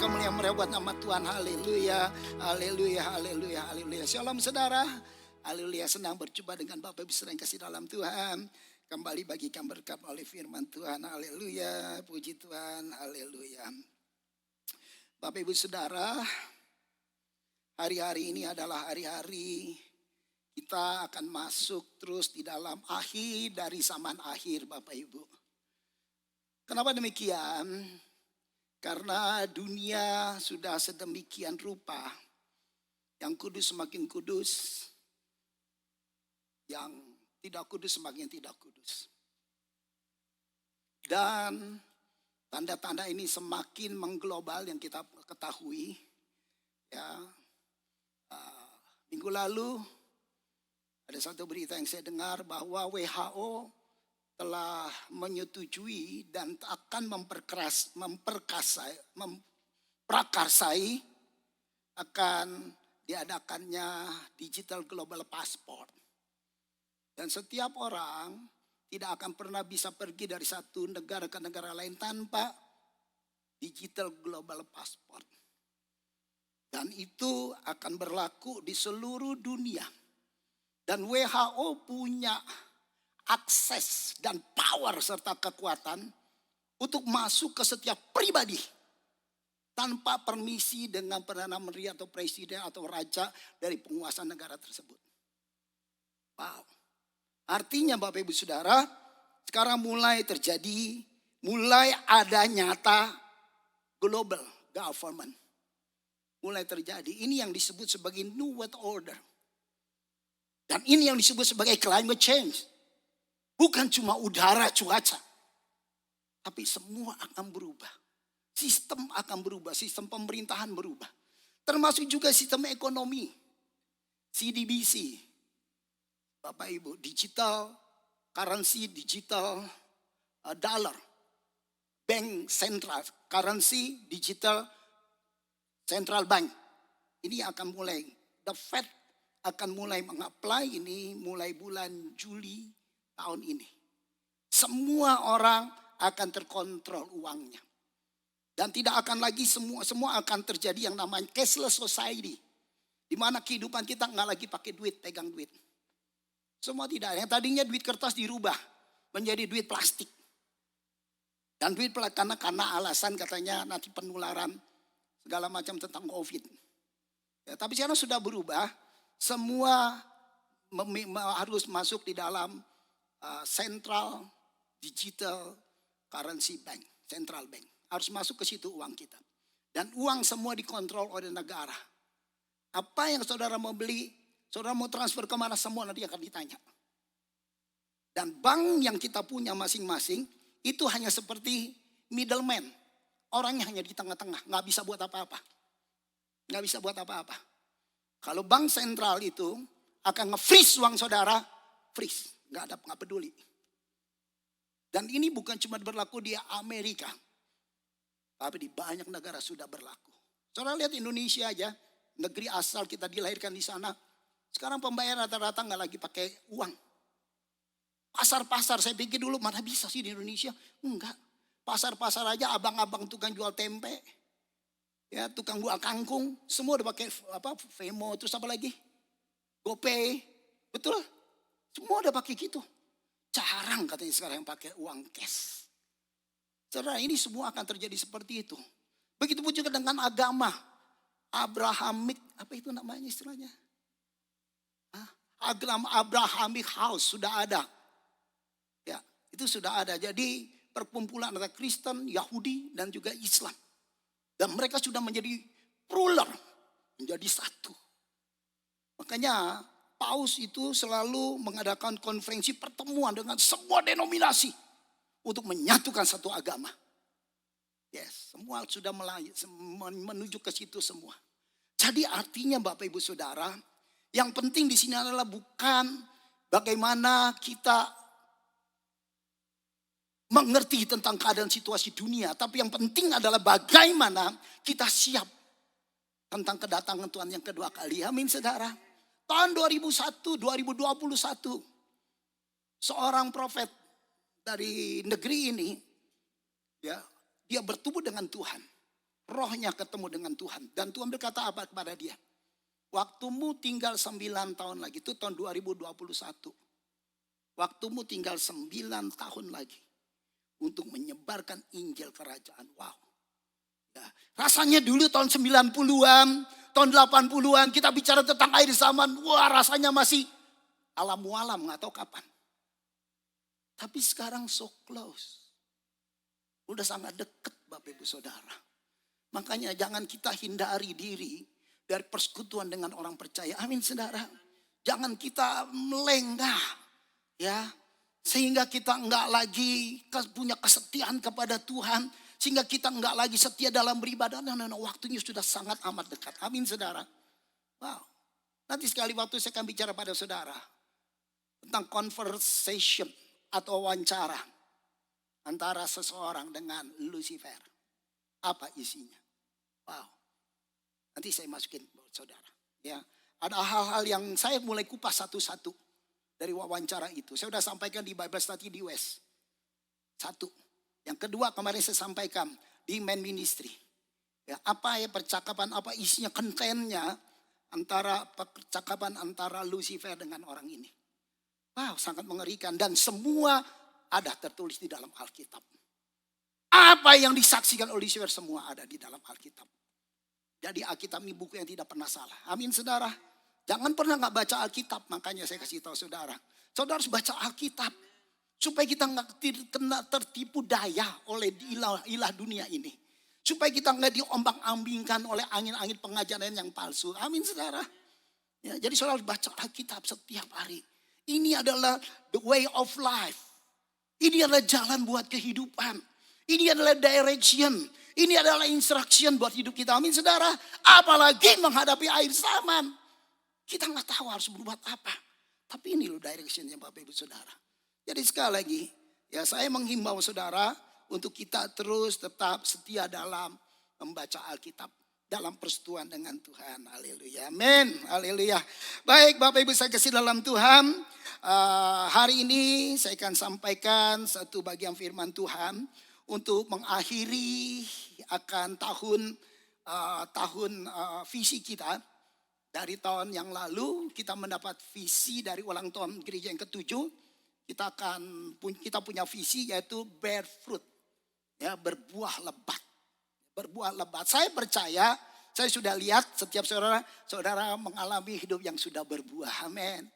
kemuliaan buat nama Tuhan. Haleluya, haleluya, haleluya, haleluya. Shalom saudara. Haleluya, senang berjumpa dengan Bapak Ibu saudara yang kasih dalam Tuhan. Kembali bagikan berkat oleh firman Tuhan. Haleluya, puji Tuhan, haleluya. Bapak Ibu saudara, hari-hari ini adalah hari-hari kita akan masuk terus di dalam akhir dari zaman akhir, Bapak Ibu. Kenapa demikian? Karena dunia sudah sedemikian rupa. Yang kudus semakin kudus. Yang tidak kudus semakin tidak kudus. Dan tanda-tanda ini semakin mengglobal yang kita ketahui. Ya, minggu lalu ada satu berita yang saya dengar bahwa WHO telah menyetujui dan akan memprakarsai akan diadakannya digital global passport. Dan setiap orang tidak akan pernah bisa pergi dari satu negara ke negara lain tanpa digital global passport. Dan itu akan berlaku di seluruh dunia. Dan WHO punya akses dan power serta kekuatan untuk masuk ke setiap pribadi tanpa permisi dengan Perdana Menteri atau Presiden atau Raja dari penguasa negara tersebut. Wow. Artinya Bapak Ibu Saudara, sekarang mulai terjadi, mulai ada nyata global government. Mulai terjadi, ini yang disebut sebagai New World Order. Dan ini yang disebut sebagai climate change. Bukan cuma udara, cuaca. Tapi semua akan berubah. Sistem akan berubah. Sistem pemerintahan berubah. Termasuk juga sistem ekonomi. CDBC. Bapak Ibu, digital currency, digital dollar. Bank central currency, digital central bank. Ini akan mulai. The Fed akan mulai mengapply ini mulai bulan Juli tahun ini. Semua orang akan terkontrol uangnya. Dan tidak akan lagi semua akan terjadi yang namanya cashless society. Di mana kehidupan kita nggak lagi pakai duit, pegang duit. Semua tidak. Yang tadinya duit kertas dirubah menjadi duit plastik. Dan duit karena alasan katanya nanti penularan segala macam tentang COVID. Ya, tapi sekarang sudah berubah. Semua harus masuk di dalam central digital currency bank, central bank. Harus masuk ke situ uang kita. Dan uang semua dikontrol oleh negara. Apa yang saudara mau beli, saudara mau transfer kemana, semua nanti akan ditanya. Dan bank yang kita punya masing-masing, itu hanya seperti middleman. Orangnya hanya di tengah-tengah, gak bisa buat apa-apa. Gak bisa buat apa-apa. Kalau bank sentral itu akan nge-freeze uang saudara, freeze. Gak peduli. Dan ini bukan cuma berlaku di Amerika. Tapi di banyak negara sudah berlaku. Saudara lihat Indonesia aja. Negeri asal kita dilahirkan di sana. Sekarang pembayaran rata-rata gak lagi pakai uang. Pasar-pasar saya pikir dulu mana bisa sih di Indonesia. Enggak. Pasar-pasar aja abang-abang tukang jual tempe. Ya, tukang jual kangkung. Semua udah pakai Vemo. Terus apa lagi? GoPay. Betul. Semua udah pakai gitu. Jarang katanya sekarang yang pakai uang cash. Saudara, ini semua akan terjadi seperti itu. Begitupun juga dengan agama. Abrahamic, apa itu namanya istilahnya? Agama Abrahamic House sudah ada. Ya, itu sudah ada. Jadi perkumpulan antara Kristen, Yahudi dan juga Islam. Dan mereka sudah menjadi ruler, menjadi satu. Makanya Paus itu selalu mengadakan konferensi pertemuan dengan semua denominasi untuk menyatukan satu agama. Yes, semua sudah menuju ke situ semua. Jadi artinya Bapak Ibu Saudara, yang penting di sini adalah bukan bagaimana kita mengerti tentang keadaan situasi dunia, tapi yang penting adalah bagaimana kita siap tentang kedatangan Tuhan yang kedua kali. Amin saudara. Tahun 2021, seorang profet dari negeri ini, ya, dia bertemu dengan Tuhan. rohnya ketemu dengan Tuhan. Dan Tuhan berkata apa kepada dia? Waktumu tinggal 9 tahun lagi. Itu tahun 2021. Waktumu tinggal 9 tahun lagi. Untuk menyebarkan Injil kerajaan. Wow. Ya, rasanya dulu tahun 90-an, tahun 80-an kita bicara tentang akhir zaman. Wah, rasanya masih alam-alam, nggak tahu kapan. Tapi sekarang so close. Udah sangat dekat Bapak Ibu Saudara. Makanya jangan kita hindari diri dari persekutuan dengan orang percaya. Amin saudara. Jangan kita melengah. Ya. Sehingga kita enggak lagi punya kesetiaan kepada Tuhan. Sehingga kita enggak lagi setia dalam beribadah. Nah, waktunya sudah sangat amat dekat. Amin saudara. Wow. Nanti sekali waktu saya akan bicara pada saudara. Tentang conversation atau wawancara. Antara seseorang dengan Lucifer. Apa isinya? Wow. Nanti saya masukin buat saudara. Ya, ada hal-hal yang saya mulai kupas satu-satu dari wawancara itu. Saya sudah sampaikan di Bible Study di West. Satu. Yang kedua kemarin saya sampaikan di main ministry. Ya, apa ya percakapan, apa isinya, kontennya percakapan antara Lucifer dengan orang ini. Wow, sangat mengerikan dan semua ada tertulis di dalam Alkitab. Apa yang disaksikan oleh Lucifer semua ada di dalam Alkitab. Jadi Alkitab ini buku yang tidak pernah salah. Amin saudara. Jangan pernah gak baca Alkitab. Makanya saya kasih tahu saudara. Saudara harus baca Alkitab. Supaya kita gak kena tertipu daya oleh ilah dunia ini. Supaya kita gak diombang-ambingkan oleh angin-angin pengajaran yang palsu. Amin saudara. Ya, jadi saudara harus baca Alkitab setiap hari. Ini adalah the way of life. Ini adalah jalan buat kehidupan. Ini adalah direction. Ini adalah instruction buat hidup kita. Amin saudara. Apalagi menghadapi akhir zaman. Kita gak tahu harus berbuat apa. Tapi ini loh directionnya Bapak Ibu Saudara. Jadi sekali lagi. Ya saya menghimbau saudara. Untuk kita terus tetap setia dalam membaca Alkitab. Dalam persekutuan dengan Tuhan. Haleluya. Amin. Haleluya. Baik Bapak Ibu saya kasih dalam Tuhan. Hari ini saya akan sampaikan satu bagian firman Tuhan. Untuk mengakhiri akan tahun visi kita. Dari tahun yang lalu kita mendapat visi dari ulang tahun gereja yang ke-7. Kita punya visi yaitu bear fruit. Ya, berbuah lebat. Berbuah lebat. Saya percaya, saya sudah lihat setiap saudara mengalami hidup yang sudah berbuah. Amin.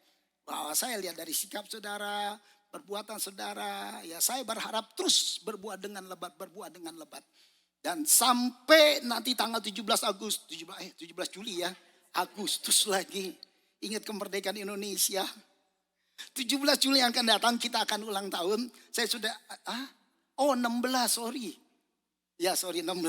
Bahwa saya lihat dari sikap saudara, perbuatan saudara, ya saya berharap terus berbuat dengan lebat. Dan sampai nanti tanggal 17 Juli ya. Agustus lagi. Ingat kemerdekaan Indonesia. 17 Juli yang akan datang kita akan ulang tahun. Saya sudah, 16 sorry. Ya sorry 16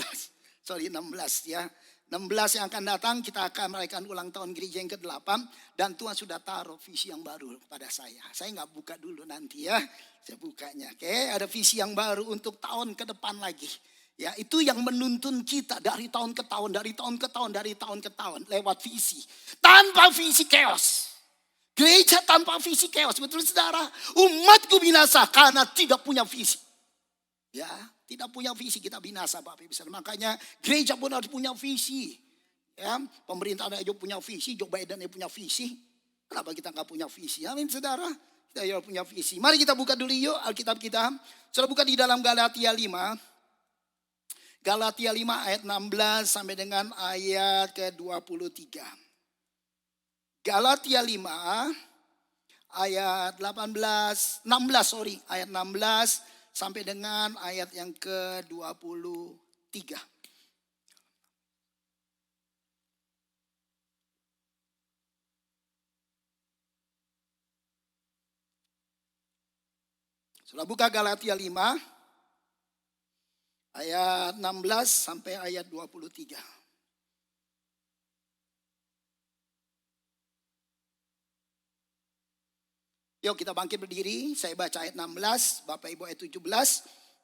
ya. 16 yang akan datang kita akan merayakan ulang tahun gereja yang ke-8. Dan Tuhan sudah taruh visi yang baru pada saya. Saya gak buka dulu nanti ya. Saya bukanya. Oke, ada visi yang baru untuk tahun ke depan lagi. Ya, itu yang menuntun kita dari tahun ke tahun, lewat visi. Tanpa visi chaos. Gereja tanpa visi chaos. Betul saudara? Umatku binasa karena tidak punya visi. Ya, tidak punya visi kita binasa Bapak Ibu. Makanya gereja pun harus punya visi. Ya, pemerintah ada juga punya visi, Joe Biden punya visi. Kenapa kita nggak punya visi? Amin saudara. Kita harus punya visi. Mari kita buka dulu yuk Alkitab kita. Sudah buka di dalam Galatia 5. Galatia 5 ayat 16 sampai dengan ayat ke-23. Galatia 5 ayat 16 ayat 16 sampai dengan ayat yang ke-23. Sudah buka Galatia 5 ayat 16 sampai ayat 23. Yuk kita bangkit berdiri. Saya baca ayat 16, Bapak Ibu ayat 17.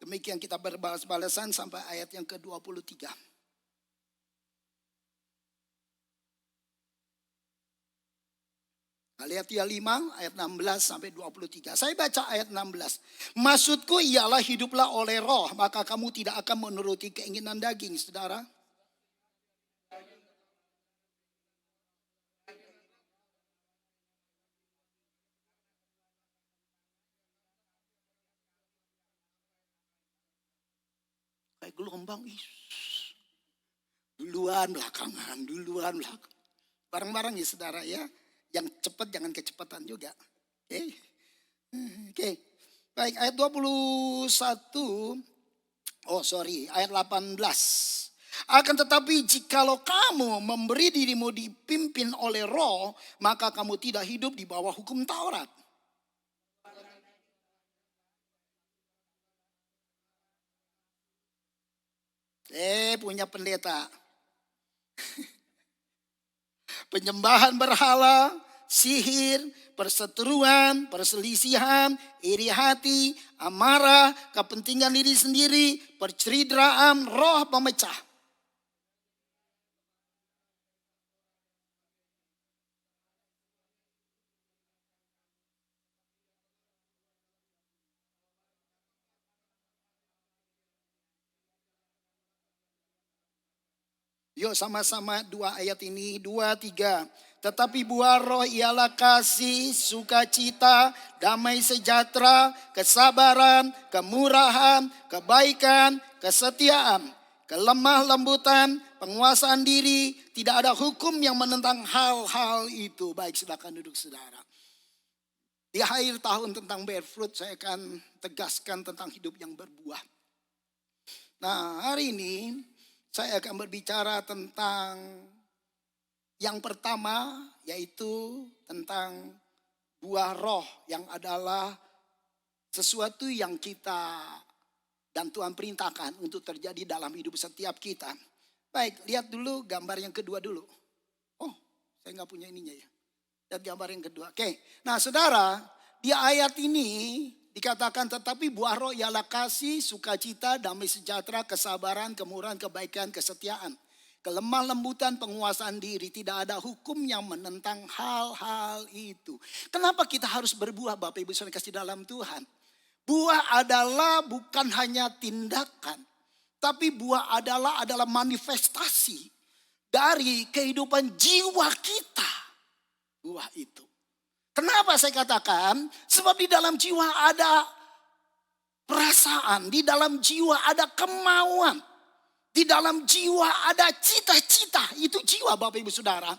Demikian kita berbalas-balasan sampai ayat yang ke-23. Galatia 5 ayat 16 sampai 23. Saya baca ayat 16. Maksudku ialah hiduplah oleh roh, maka kamu tidak akan menuruti keinginan daging, saudara. Kayak gelombang. Duluan belakangan. Bareng-bareng ya saudara ya. Yang cepat jangan kecepatan juga. Oke. Baik, ayat 21. Ayat 18. Akan tetapi jikalau kamu memberi dirimu dipimpin oleh Roh, maka kamu tidak hidup di bawah hukum Taurat. Punya pendeta. Penyembahan berhala, sihir, perseteruan, perselisihan, iri hati, amarah, kepentingan diri sendiri, perceridraan, roh pemecah. Yuk sama-sama dua ayat ini, 2, 3. Tetapi buah roh ialah kasih, sukacita, damai sejahtera, kesabaran, kemurahan, kebaikan, kesetiaan, kelemah lembutan, penguasaan diri. Tidak ada hukum yang menentang hal-hal itu. Baik, silakan duduk saudara. Di akhir tahun tentang bear fruit, saya akan tegaskan tentang hidup yang berbuah. Nah, hari ini saya akan berbicara tentang yang pertama, yaitu tentang buah roh yang adalah sesuatu yang kita dan Tuhan perintahkan untuk terjadi dalam hidup setiap kita. Baik, lihat dulu gambar yang kedua dulu. Saya nggak punya ininya ya. Lihat gambar yang kedua. Oke, nah saudara, di ayat ini dikatakan tetapi buah roh ialah kasih, sukacita, damai sejahtera, kesabaran, kemurahan, kebaikan, kesetiaan, kelemah lembutan, penguasaan diri. Tidak ada hukum yang menentang hal-hal itu. Kenapa kita harus berbuah, Bapak Ibu Saudara kasih dalam Tuhan? Buah adalah bukan hanya tindakan, tapi buah adalah manifestasi dari kehidupan jiwa kita. Buah itu. Kenapa saya katakan? Sebab di dalam jiwa ada perasaan, di dalam jiwa ada kemauan, di dalam jiwa ada cita-cita, itu jiwa Bapak Ibu Saudara.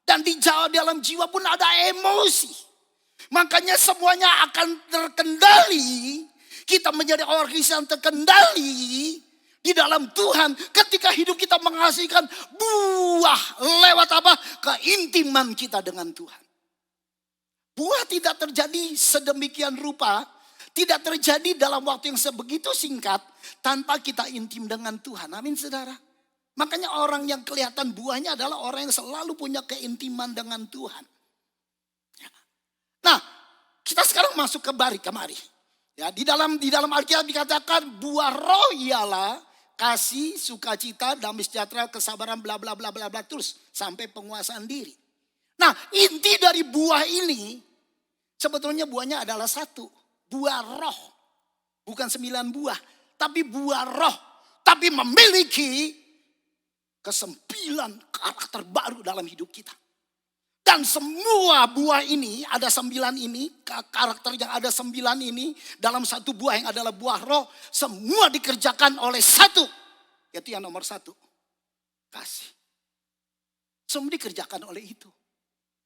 Dan di dalam jiwa pun ada emosi. Makanya semuanya akan terkendali. Kita menjadi orang Kristen terkendali di dalam Tuhan ketika hidup kita menghasilkan buah lewat apa? Keintiman kita dengan Tuhan. Buah tidak terjadi sedemikian rupa, tidak terjadi dalam waktu yang sebegitu singkat tanpa kita intim dengan Tuhan. Amin saudara. Makanya orang yang kelihatan buahnya adalah orang yang selalu punya keintiman dengan Tuhan. Nah, kita sekarang masuk ke kemari. Ya, di dalam Alkitab dikatakan buah roh ialah kasih, sukacita, damai sejahtera, kesabaran, bla bla bla bla bla terus sampai penguasaan diri. Nah, inti dari buah ini sebetulnya buahnya adalah satu. Buah roh. Bukan 9 buah. Tapi buah roh. Tapi memiliki ke-9 karakter baru dalam hidup kita. Dan semua buah ini, ada 9 ini, karakter yang ada 9 ini, dalam satu buah yang adalah buah roh, semua dikerjakan oleh satu. Yaitu yang nomor 1. Kasih. Semua dikerjakan oleh itu.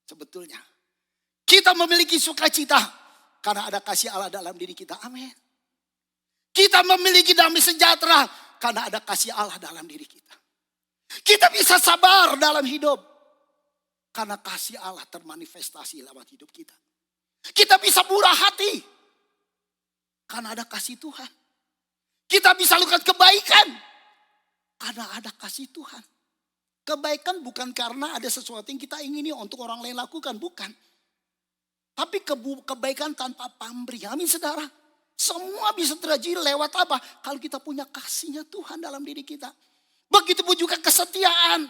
Sebetulnya. Kita memiliki sukacita karena ada kasih Allah dalam diri kita. Amin. Kita memiliki damai sejahtera karena ada kasih Allah dalam diri kita. Kita bisa sabar dalam hidup karena kasih Allah termanifestasi lewat hidup kita. Kita bisa murah hati karena ada kasih Tuhan. Kita bisa lakukan kebaikan karena ada kasih Tuhan. Kebaikan bukan karena ada sesuatu yang kita ingini untuk orang lain lakukan, bukan. Tapi kebaikan tanpa pamrih. Amin saudara. Semua bisa terjadi lewat apa? Kalau kita punya kasihnya Tuhan dalam diri kita. Begitupun juga kesetiaan,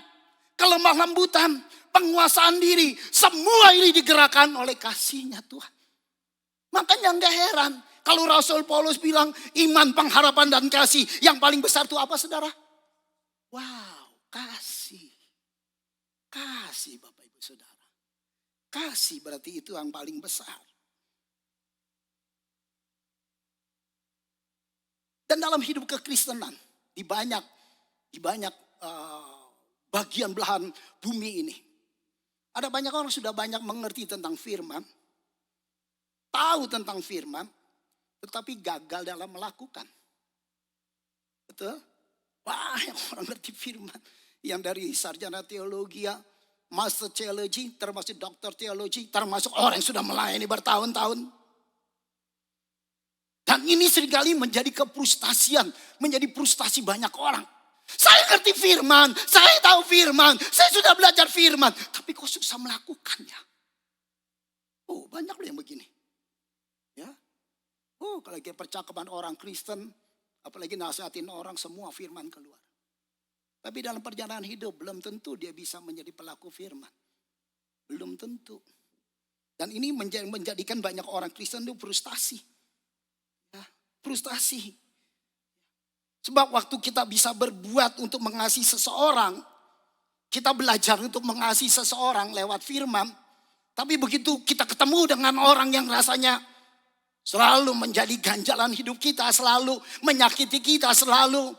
kelemah lembutan, penguasaan diri. Semua ini digerakkan oleh kasihnya Tuhan. Makanya gak heran. Kalau Rasul Paulus bilang iman, pengharapan dan kasih. Yang paling besar itu apa saudara? Wow, kasih. Kasih Bapak Ibu Saudara. Kasih berarti itu yang paling besar. Dan dalam hidup kekristenan, di banyak bagian belahan bumi ini. Ada banyak orang sudah banyak mengerti tentang firman, tahu tentang firman, tetapi gagal dalam melakukan. Betul? Banyak orang ngerti firman. Yang dari sarjana teologi, master teologi, termasuk dokter teologi, termasuk orang yang sudah melayani bertahun-tahun. Dan ini seringkali menjadi kefrustasian, menjadi frustasi banyak orang. Saya ngerti firman, saya tahu firman, saya sudah belajar firman, tapi kok susah melakukannya. Oh, banyak loh yang begini. Ya. Oh, kalau lagi percakapan orang Kristen, apalagi nasihatin orang, semua firman keluar. Tapi dalam perjalanan hidup belum tentu dia bisa menjadi pelaku firman. Belum tentu. Dan ini menjadikan banyak orang Kristen itu frustasi. Ya, frustasi. Sebab waktu kita bisa berbuat untuk mengasihi seseorang, kita belajar untuk mengasihi seseorang lewat firman. Tapi begitu kita ketemu dengan orang yang rasanya selalu menjadi ganjalan hidup kita, selalu menyakiti kita, selalu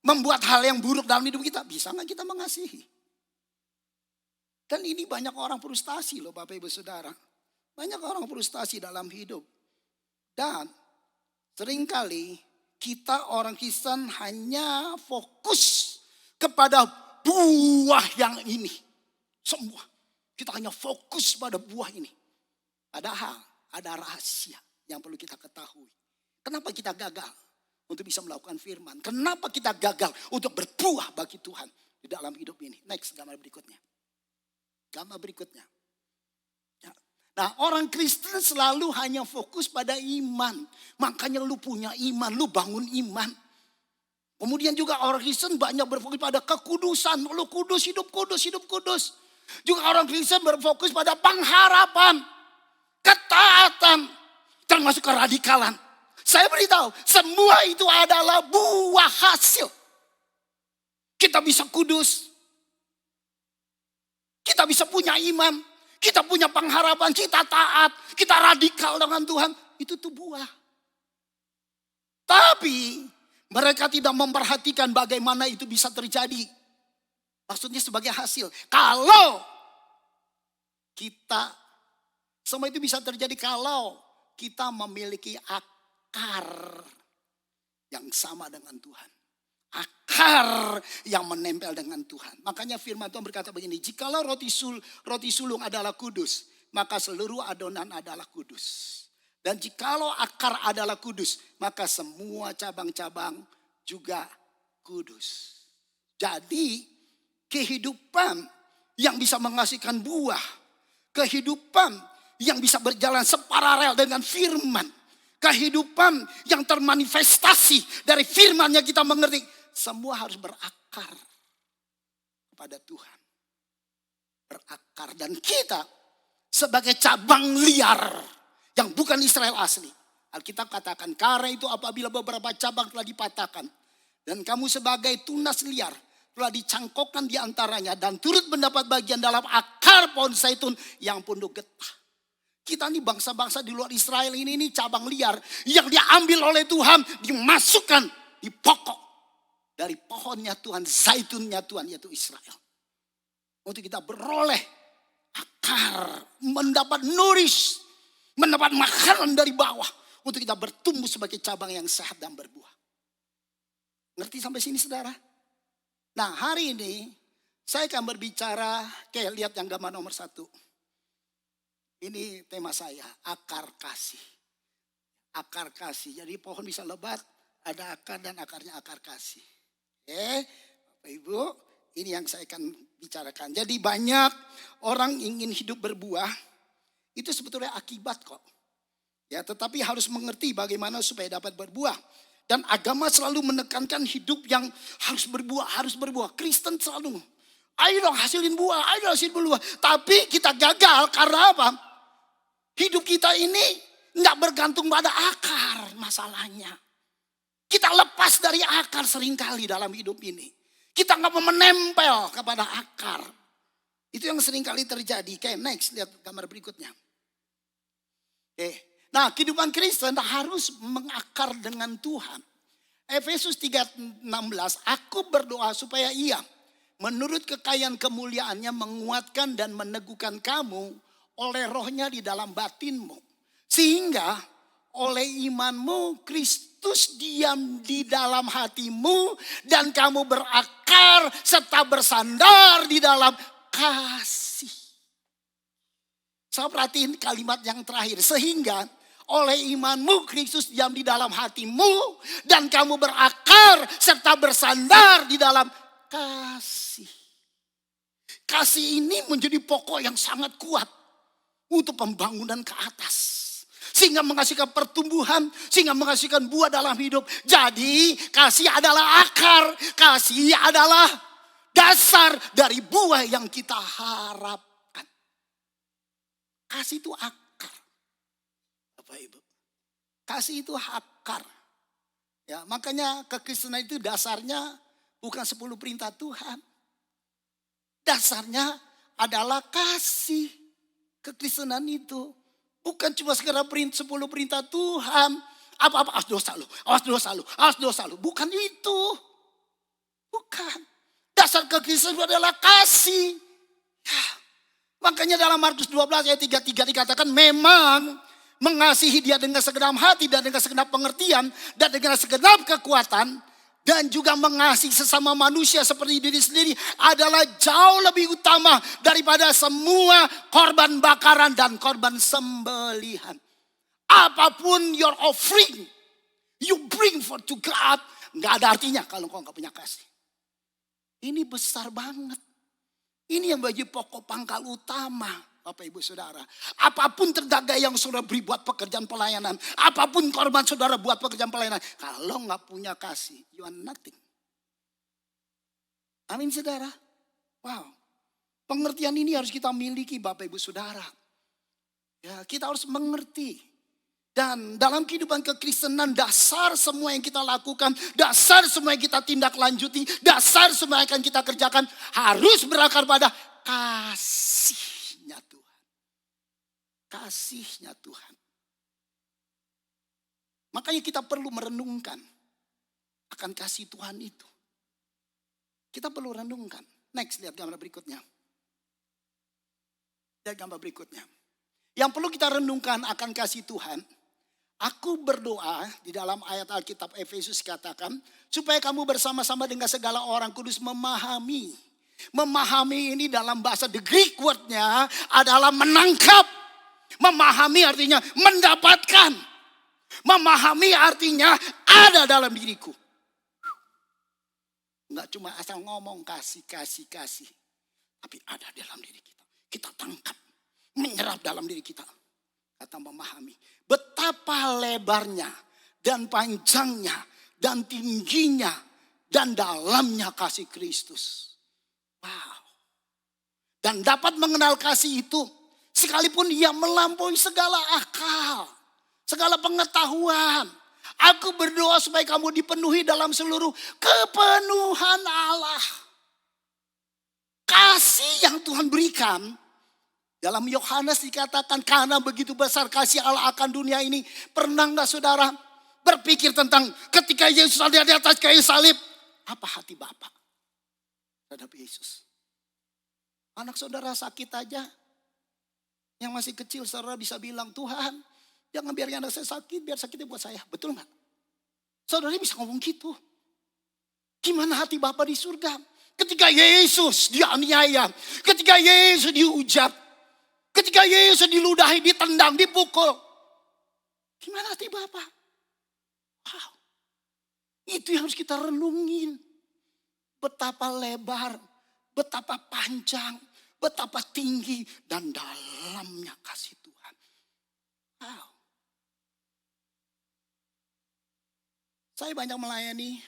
membuat hal yang buruk dalam hidup kita, bisa nggak kita mengasihi? Dan ini banyak orang frustasi loh Bapak Ibu Saudara. Banyak orang frustasi dalam hidup. Dan seringkali kita orang Kristen hanya fokus kepada buah yang ini. Semua. Kita hanya fokus pada buah ini. Padahal ada rahasia yang perlu kita ketahui. Kenapa kita gagal untuk bisa melakukan firman? Kenapa kita gagal untuk berbuah bagi Tuhan di dalam hidup ini? Next, gambar berikutnya. Gambar berikutnya. Ya. Nah, orang Kristen selalu hanya fokus pada iman. Makanya lu punya iman, lu bangun iman. Kemudian juga orang Kristen banyak berfokus pada kekudusan. Lu kudus, hidup kudus, hidup kudus. Juga orang Kristen berfokus pada pengharapan, ketaatan, termasuk keradikalan. Saya beritahu, semua itu adalah buah hasil. Kita bisa kudus. Kita bisa punya iman. Kita punya pengharapan, kita taat, kita radikal dengan Tuhan. Itu tuh buah. Tapi mereka tidak memperhatikan bagaimana itu bisa terjadi. Maksudnya sebagai hasil. Kalau kita, semua itu bisa terjadi kalau kita memiliki akar yang sama dengan Tuhan. Akar yang menempel dengan Tuhan. Makanya firman Tuhan berkata begini. Jikalau roti sulung adalah kudus, maka seluruh adonan adalah kudus. Dan jikalau akar adalah kudus, maka semua cabang-cabang juga kudus. Jadi kehidupan yang bisa menghasilkan buah, kehidupan yang bisa berjalan separalel dengan firman, kehidupan yang termanifestasi dari firman yang kita mengerti, semua harus berakar kepada Tuhan. Berakar. Dan kita sebagai cabang liar yang bukan Israel asli. Alkitab katakan, karena itu apabila beberapa cabang telah dipatahkan, dan kamu sebagai tunas liar telah dicangkokkan di antaranya, dan turut mendapat bagian dalam akar pohon zaitun yang punduk getah. Kita nih bangsa-bangsa di luar Israel ini cabang liar yang diambil oleh Tuhan, dimasukkan di pokok dari pohonnya Tuhan, zaitunnya Tuhan, yaitu Israel. Untuk kita beroleh akar, mendapat nourish, mendapat makanan dari bawah. Untuk kita bertumbuh sebagai cabang yang sehat dan berbuah. Ngerti sampai sini saudara? Nah hari ini saya akan berbicara, kayak lihat yang gambar nomor 1. Ini tema saya, akar kasih. Akar kasih, jadi pohon bisa lebat, ada akar dan akarnya akar kasih. Oke, Bapak Ibu, ini yang saya akan bicarakan. Jadi banyak orang ingin hidup berbuah, itu sebetulnya akibat kok. Ya, tetapi harus mengerti bagaimana supaya dapat berbuah. Dan agama selalu menekankan hidup yang harus berbuah, harus berbuah. Kristen selalu, ayo dong hasilin buah, ayo dong hasilin buah. Tapi kita gagal karena apa? Hidup kita ini nggak bergantung pada akar masalahnya. Kita lepas dari akar seringkali dalam hidup ini. Kita nggak mau menempel kepada akar. Itu yang seringkali terjadi. Oke, next, lihat gambar berikutnya. Oke. Nah, kehidupan Kristen harus mengakar dengan Tuhan. Efesus 3:16, aku berdoa supaya ia menurut kekayaan kemuliaannya menguatkan dan meneguhkan kamu oleh rohnya di dalam batinmu. Sehingga oleh imanmu Kristus diam di dalam hatimu dan kamu berakar serta bersandar di dalam kasih. Saya perhatiin kalimat yang terakhir. Sehingga oleh imanmu Kristus diam di dalam hatimu dan kamu berakar serta bersandar di dalam kasih. Kasih ini menjadi pokok yang sangat kuat untuk pembangunan ke atas. Sehingga menghasilkan pertumbuhan, sehingga menghasilkan buah dalam hidup. Jadi kasih adalah akar, kasih adalah dasar dari buah yang kita harapkan. Kasih itu akar. Bapak Ibu. Kasih itu akar. Ya, makanya kekristenan itu dasarnya bukan 10 perintah Tuhan. Dasarnya adalah kasih. Kekristenan itu bukan cuma sekedar 10 perintah Tuhan. Apa-apa, awas dosa lu, awas dosa lu, awas dosa lu. Bukan itu. Bukan. Dasar kekristenan adalah kasih. Ya. Makanya dalam Markus 12 ayat 33 dikatakan memang mengasihi dia dengan segenap hati dan dengan segenap pengertian dan dengan segenap kekuatan dan juga mengasihi sesama manusia seperti diri sendiri adalah jauh lebih utama daripada semua korban bakaran dan korban sembelihan. Apapun your offering you bring for to God, nggak ada artinya kalau kau nggak punya kasih. Ini besar banget. Ini yang bagi pokok pangkal utama, Bapak Ibu Saudara. Apapun tenaga yang saudara beri buat pekerjaan pelayanan. Apapun korban saudara buat pekerjaan pelayanan. Kalau nggak punya kasih, you are nothing. Amin saudara. Wow. Pengertian ini harus kita miliki Bapak Ibu Saudara. Ya, kita harus mengerti. Dan dalam kehidupan kekristenan dasar semua yang kita lakukan, dasar semua yang kita tindak lanjuti, dasar semua yang akan kita kerjakan harus berakar pada kasihnya Tuhan. Kasihnya Tuhan. Makanya kita perlu merenungkan akan kasih Tuhan itu. Kita perlu renungkan. Next, lihat gambar berikutnya. Lihat gambar berikutnya. Yang perlu kita renungkan akan kasih Tuhan. Aku berdoa di dalam ayat Alkitab Efesus katakan. Supaya kamu bersama-sama dengan segala orang kudus memahami. Memahami ini dalam bahasa the Greek wordnya adalah menangkap. Memahami artinya mendapatkan. Memahami artinya ada dalam diriku. Enggak cuma asal ngomong kasih. Tapi ada dalam diri kita. Kita tangkap. Menyerap dalam diri kita. Kata memahami. Betapa lebarnya dan panjangnya dan tingginya dan dalamnya kasih Kristus. Wow. Dan dapat mengenal kasih itu sekalipun ia melampaui segala akal, segala pengetahuan. Aku berdoa supaya kamu dipenuhi dalam seluruh kepenuhan Allah. Kasih yang Tuhan berikan. Dalam Yohanes dikatakan karena begitu besar kasih Allah akan dunia ini. Pernah gak saudara berpikir tentang ketika Yesus ada di atas kayu salib. Apa hati Bapak terhadap Yesus? Anak saudara sakit aja. Yang masih kecil saudara bisa bilang Tuhan jangan biarkan anak saya sakit. Biar sakitnya buat saya. Betul gak? Saudara bisa ngomong gitu. Gimana hati Bapak di surga? Ketika Yesus dianiaya. Ketika Yesus dihujat. Ketika Yesus diludahi, ditendang, dipukul. Gimana hati Bapak? Wow. Itu yang harus kita renungin. Betapa lebar, betapa panjang, betapa tinggi dan dalamnya kasih Tuhan. Wow. Saya banyak melayani.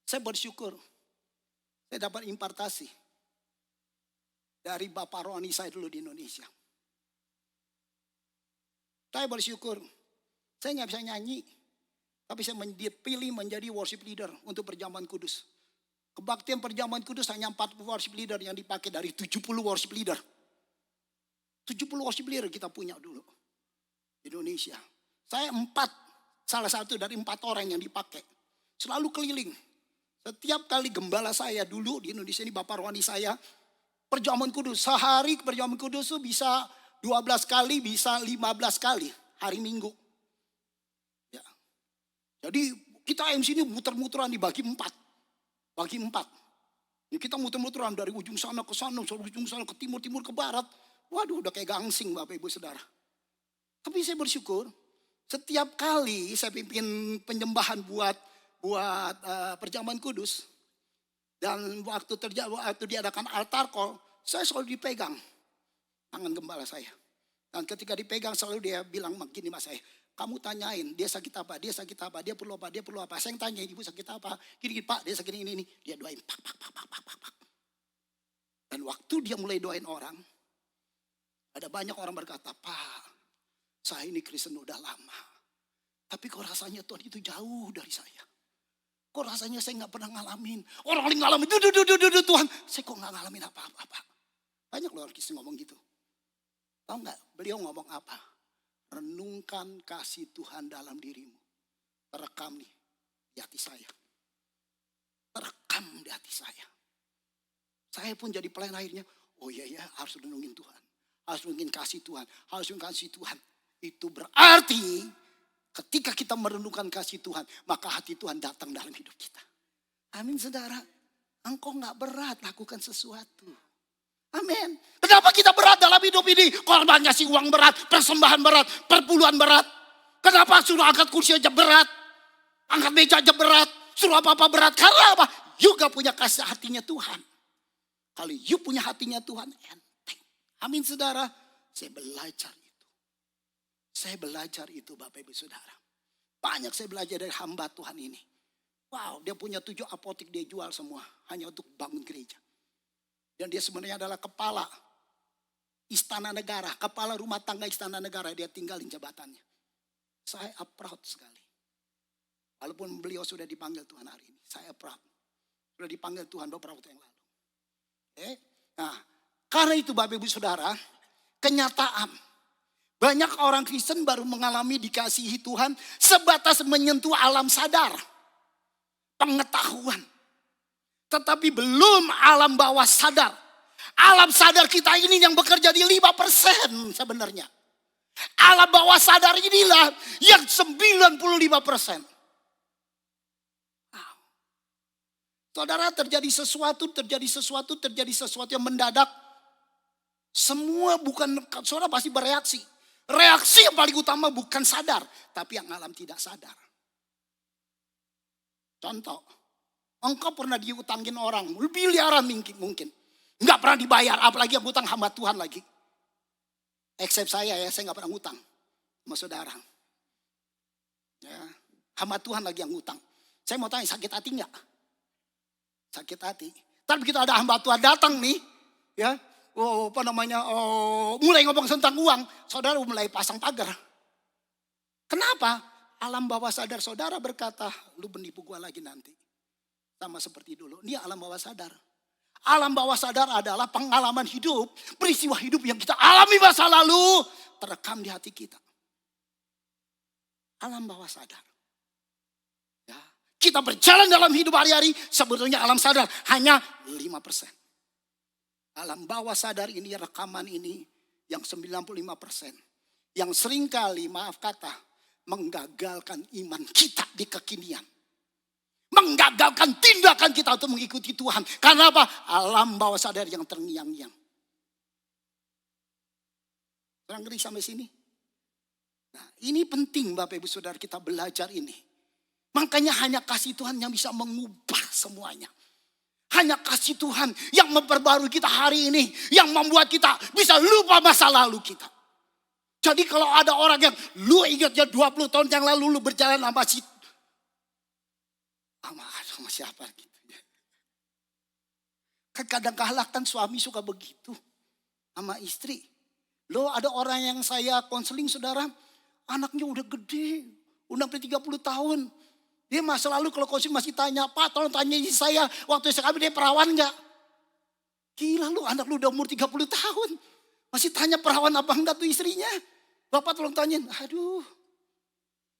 Saya bersyukur. Saya dapat impartasi. Dari Bapak rohani saya dulu di Indonesia. Saya bersyukur. Saya nggak bisa nyanyi. Tapi saya dipilih menjadi worship leader untuk perjamuan kudus. Kebaktian perjamuan kudus hanya 40 worship leader yang dipakai dari 70 worship leader. 70 worship leader kita punya dulu. Di Indonesia. Saya 4 salah satu dari 4 orang yang dipakai. Selalu keliling. Setiap kali gembala saya dulu di Indonesia ini, Bapak rohani saya, perjamuan kudus. Sehari perjamuan kudus itu bisa 12 kali, bisa 15 kali hari Minggu. Ya. Jadi kita MC ini muter-muteran dibagi 4. Bagi 4. Ya, kita muter-muteran dari ujung sana ke sana, ujung sana ke timur, timur ke barat. Waduh, udah kayak gangsing Bapak Ibu Saudara. Tapi saya bersyukur, setiap kali saya pimpin penyembahan buat perjamuan kudus. Dan waktu diadakan altar call, saya selalu dipegang tangan gembala saya. Dan ketika dipegang selalu dia bilang begini mas saya, kamu tanyain dia sakit apa, dia sakit apa, dia perlu apa, dia perlu apa. Saya yang tanya ibu sakit apa, gini pak dia sakit ini. Dia doain pak. Dan waktu dia mulai doain orang, ada banyak orang berkata, Pak saya ini Kristen udah lama. Tapi kok rasanya Tuhan itu jauh dari saya. Kok rasanya saya gak pernah ngalamin. Orang lain ngalamin, Tuhan. Saya kok gak ngalamin apa-apa. Banyak loh orang Kristen ngomong gitu. Tahu gak beliau ngomong apa? Renungkan kasih Tuhan dalam dirimu. Terekam nih di hati saya. Terekam di hati saya. Saya pun jadi pelayan akhirnya. Oh iya ya harus renungin Tuhan. Harus renungin kasih Tuhan. Harus renungin kasih Tuhan. Itu berarti ketika kita merenungkan kasih Tuhan, maka hati Tuhan datang dalam hidup kita. Amin saudara. Engkau gak berat lakukan sesuatu. Amin. Kenapa kita berat dalam hidup ini? Korban ngasih uang berat, persembahan berat, perpuluhan berat. Kenapa suruh angkat kursi aja berat? Angkat meja aja berat. Suruh apa-apa berat. Karena apa? You gak punya kasih hatinya Tuhan. Kalau you punya hatinya Tuhan, enteng. Amin saudara. Saya belajar. Saya belajar itu Bapak Ibu Saudara. Banyak saya belajar dari hamba Tuhan ini. Wow, dia punya 7 apotek dia jual semua. Hanya untuk bangun gereja. Dan dia sebenarnya adalah kepala istana negara. Kepala rumah tangga istana negara. Dia tinggalin jabatannya. Saya proud sekali. Walaupun beliau sudah dipanggil Tuhan hari ini. Saya proud. Sudah dipanggil Tuhan beberapa waktu yang lalu. Nah, karena itu Bapak Ibu Saudara. Kenyataan. Banyak orang Kristen baru mengalami dikasihi Tuhan sebatas menyentuh alam sadar. Pengetahuan. Tetapi belum alam bawah sadar. Alam sadar kita ini yang bekerja di 5% sebenarnya. Alam bawah sadar inilah yang 95%. Saudara terjadi sesuatu yang mendadak. Semua bukan, saudara pasti bereaksi. Reaksi yang paling utama bukan sadar. Tapi yang alam tidak sadar. Contoh. Engkau pernah diutangin orang. Miliaran mungkin. Enggak pernah dibayar. Apalagi yang utang hamba Tuhan lagi. Except saya ya. Saya enggak pernah ngutang. Sama saudara. Ya, hamba Tuhan lagi yang ngutang. Saya mau tanya sakit hati enggak? Sakit hati. Tapi begitu ada hamba Tuhan datang nih. Ya. Mulai ngomong tentang uang, saudara mulai pasang pagar. Kenapa? Alam bawah sadar saudara berkata, lu menipu gua lagi nanti. Sama seperti dulu. Ini alam bawah sadar. Alam bawah sadar adalah pengalaman hidup, peristiwa hidup yang kita alami masa lalu, terekam di hati kita. Alam bawah sadar. Ya. Kita berjalan dalam hidup hari-hari, sebetulnya alam sadar hanya 5%. Alam bawah sadar ini, rekaman ini yang 95%. Yang seringkali, maaf kata, menggagalkan iman kita di kekinian. Menggagalkan tindakan kita untuk mengikuti Tuhan. Karena apa? Alam bawah sadar yang terngiang-ngiang. Terang ngeri sampai sini? Nah, ini penting Bapak Ibu Saudara kita belajar ini. Makanya hanya kasih Tuhan yang bisa mengubah semuanya. Hanya kasih Tuhan yang memperbarui kita hari ini. Yang membuat kita bisa lupa masa lalu kita. Jadi kalau ada orang yang lu ingatnya 20 tahun yang lalu lu berjalan sama siapa gitu. Kadang-kadang kan suami suka begitu sama istri. Lo ada orang yang saya konseling saudara. Anaknya udah gede. Udah 30 tahun. Dia masa lalu kalau konseling masih tanya, Pak tolong tanya saya waktu saya kawin dia perawan gak? Gila lu anak lu udah umur 30 tahun. Masih tanya perawan apa enggak tuh istrinya. Bapak tolong tanyain, aduh.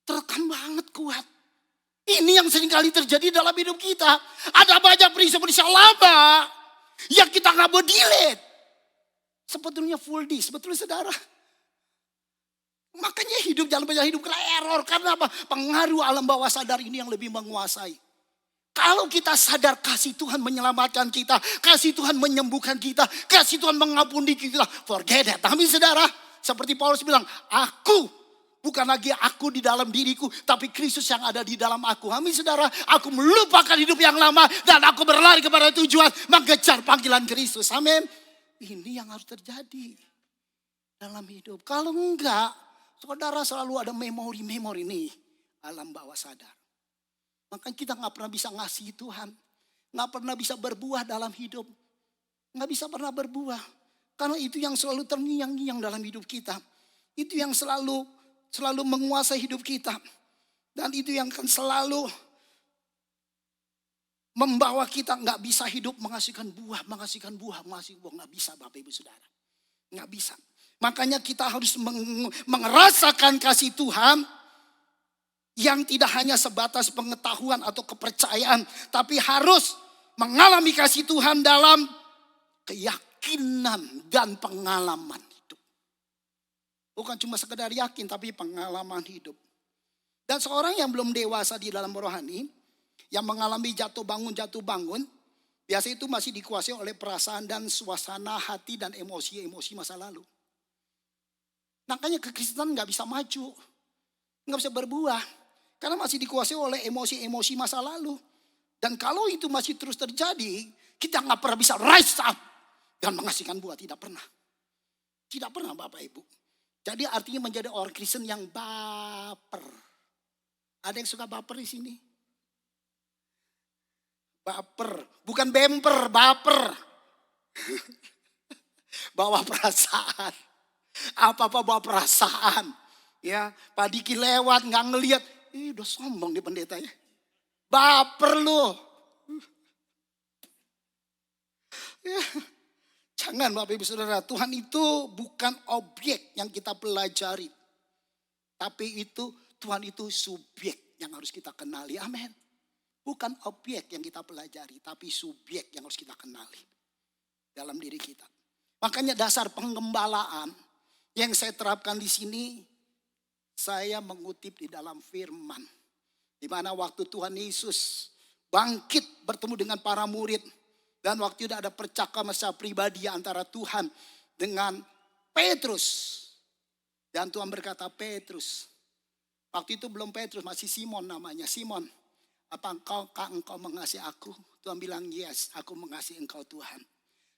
Terekam banget kuat. Ini yang seringkali terjadi dalam hidup kita. Ada banyak prinsip-prinsip lama yang kita nggak mau delete. Sebetulnya full disk, sebetulnya saudara. Makanya hidup jangan banyak hidup kena error. Karena apa? Pengaruh alam bawah sadar ini yang lebih menguasai. Kalau kita sadar kasih Tuhan menyelamatkan kita. Kasih Tuhan menyembuhkan kita. Kasih Tuhan mengampuni kita. Forget it. Amin saudara. Seperti Paulus bilang, bukan lagi aku di dalam diriku, tapi Kristus yang ada di dalam aku. Amin saudara. Aku melupakan hidup yang lama dan aku berlari kepada tujuan mengejar panggilan Kristus. Amin. Ini yang harus terjadi dalam hidup. Kalau enggak, saudara selalu ada memori-memori nih alam bawah sadar. Makanya kita nggak pernah bisa ngasih Tuhan, nggak pernah bisa berbuah dalam hidup, nggak bisa pernah berbuah. Karena itu yang selalu terngiang-ngiang dalam hidup kita. Itu yang selalu menguasai hidup kita. Dan itu yang akan selalu membawa kita nggak bisa hidup menghasilkan buah. Nggak bisa Bapak Ibu Saudara. Nggak bisa. Makanya kita harus merasakan kasih Tuhan yang tidak hanya sebatas pengetahuan atau kepercayaan. Tapi harus mengalami kasih Tuhan dalam keyakinan dan pengalaman hidup. Bukan cuma sekedar yakin tapi pengalaman hidup. Dan seorang yang belum dewasa di dalam rohani, yang mengalami jatuh bangun, biasa itu masih dikuasai oleh perasaan dan suasana hati dan emosi masa lalu. Makanya kekristenan gak bisa maju, gak bisa berbuah. Karena masih dikuasai oleh emosi-emosi masa lalu. Dan kalau itu masih terus terjadi, kita gak pernah bisa rise up dan menghasilkan buah, tidak pernah. Tidak pernah Bapak Ibu. Jadi artinya menjadi orang Kristen yang baper. Ada yang suka baper di sini? Baper, bukan bemper, baper. Bawa perasaan. Apa-apa bawa perasaan. Ya, Pak Diki lewat nggak ngelihat, udah sombong di pendeta ya. Baper lu. Ya. Jangan Bapak Ibu Saudara, Tuhan itu bukan objek yang kita pelajari. Tapi Tuhan itu subjek yang harus kita kenali. Amin. Bukan objek yang kita pelajari, tapi subjek yang harus kita kenali dalam diri kita. Makanya dasar penggembalaan yang saya terapkan di sini, saya mengutip di dalam firman. Di mana waktu Tuhan Yesus bangkit bertemu dengan para murid. Dan waktu itu ada percakapan secara pribadi antara Tuhan dengan Petrus. Dan Tuhan berkata, Petrus. Waktu itu belum Petrus, masih Simon namanya. Simon, apakah engkau mengasihi aku? Tuhan bilang, yes, aku mengasihi engkau Tuhan.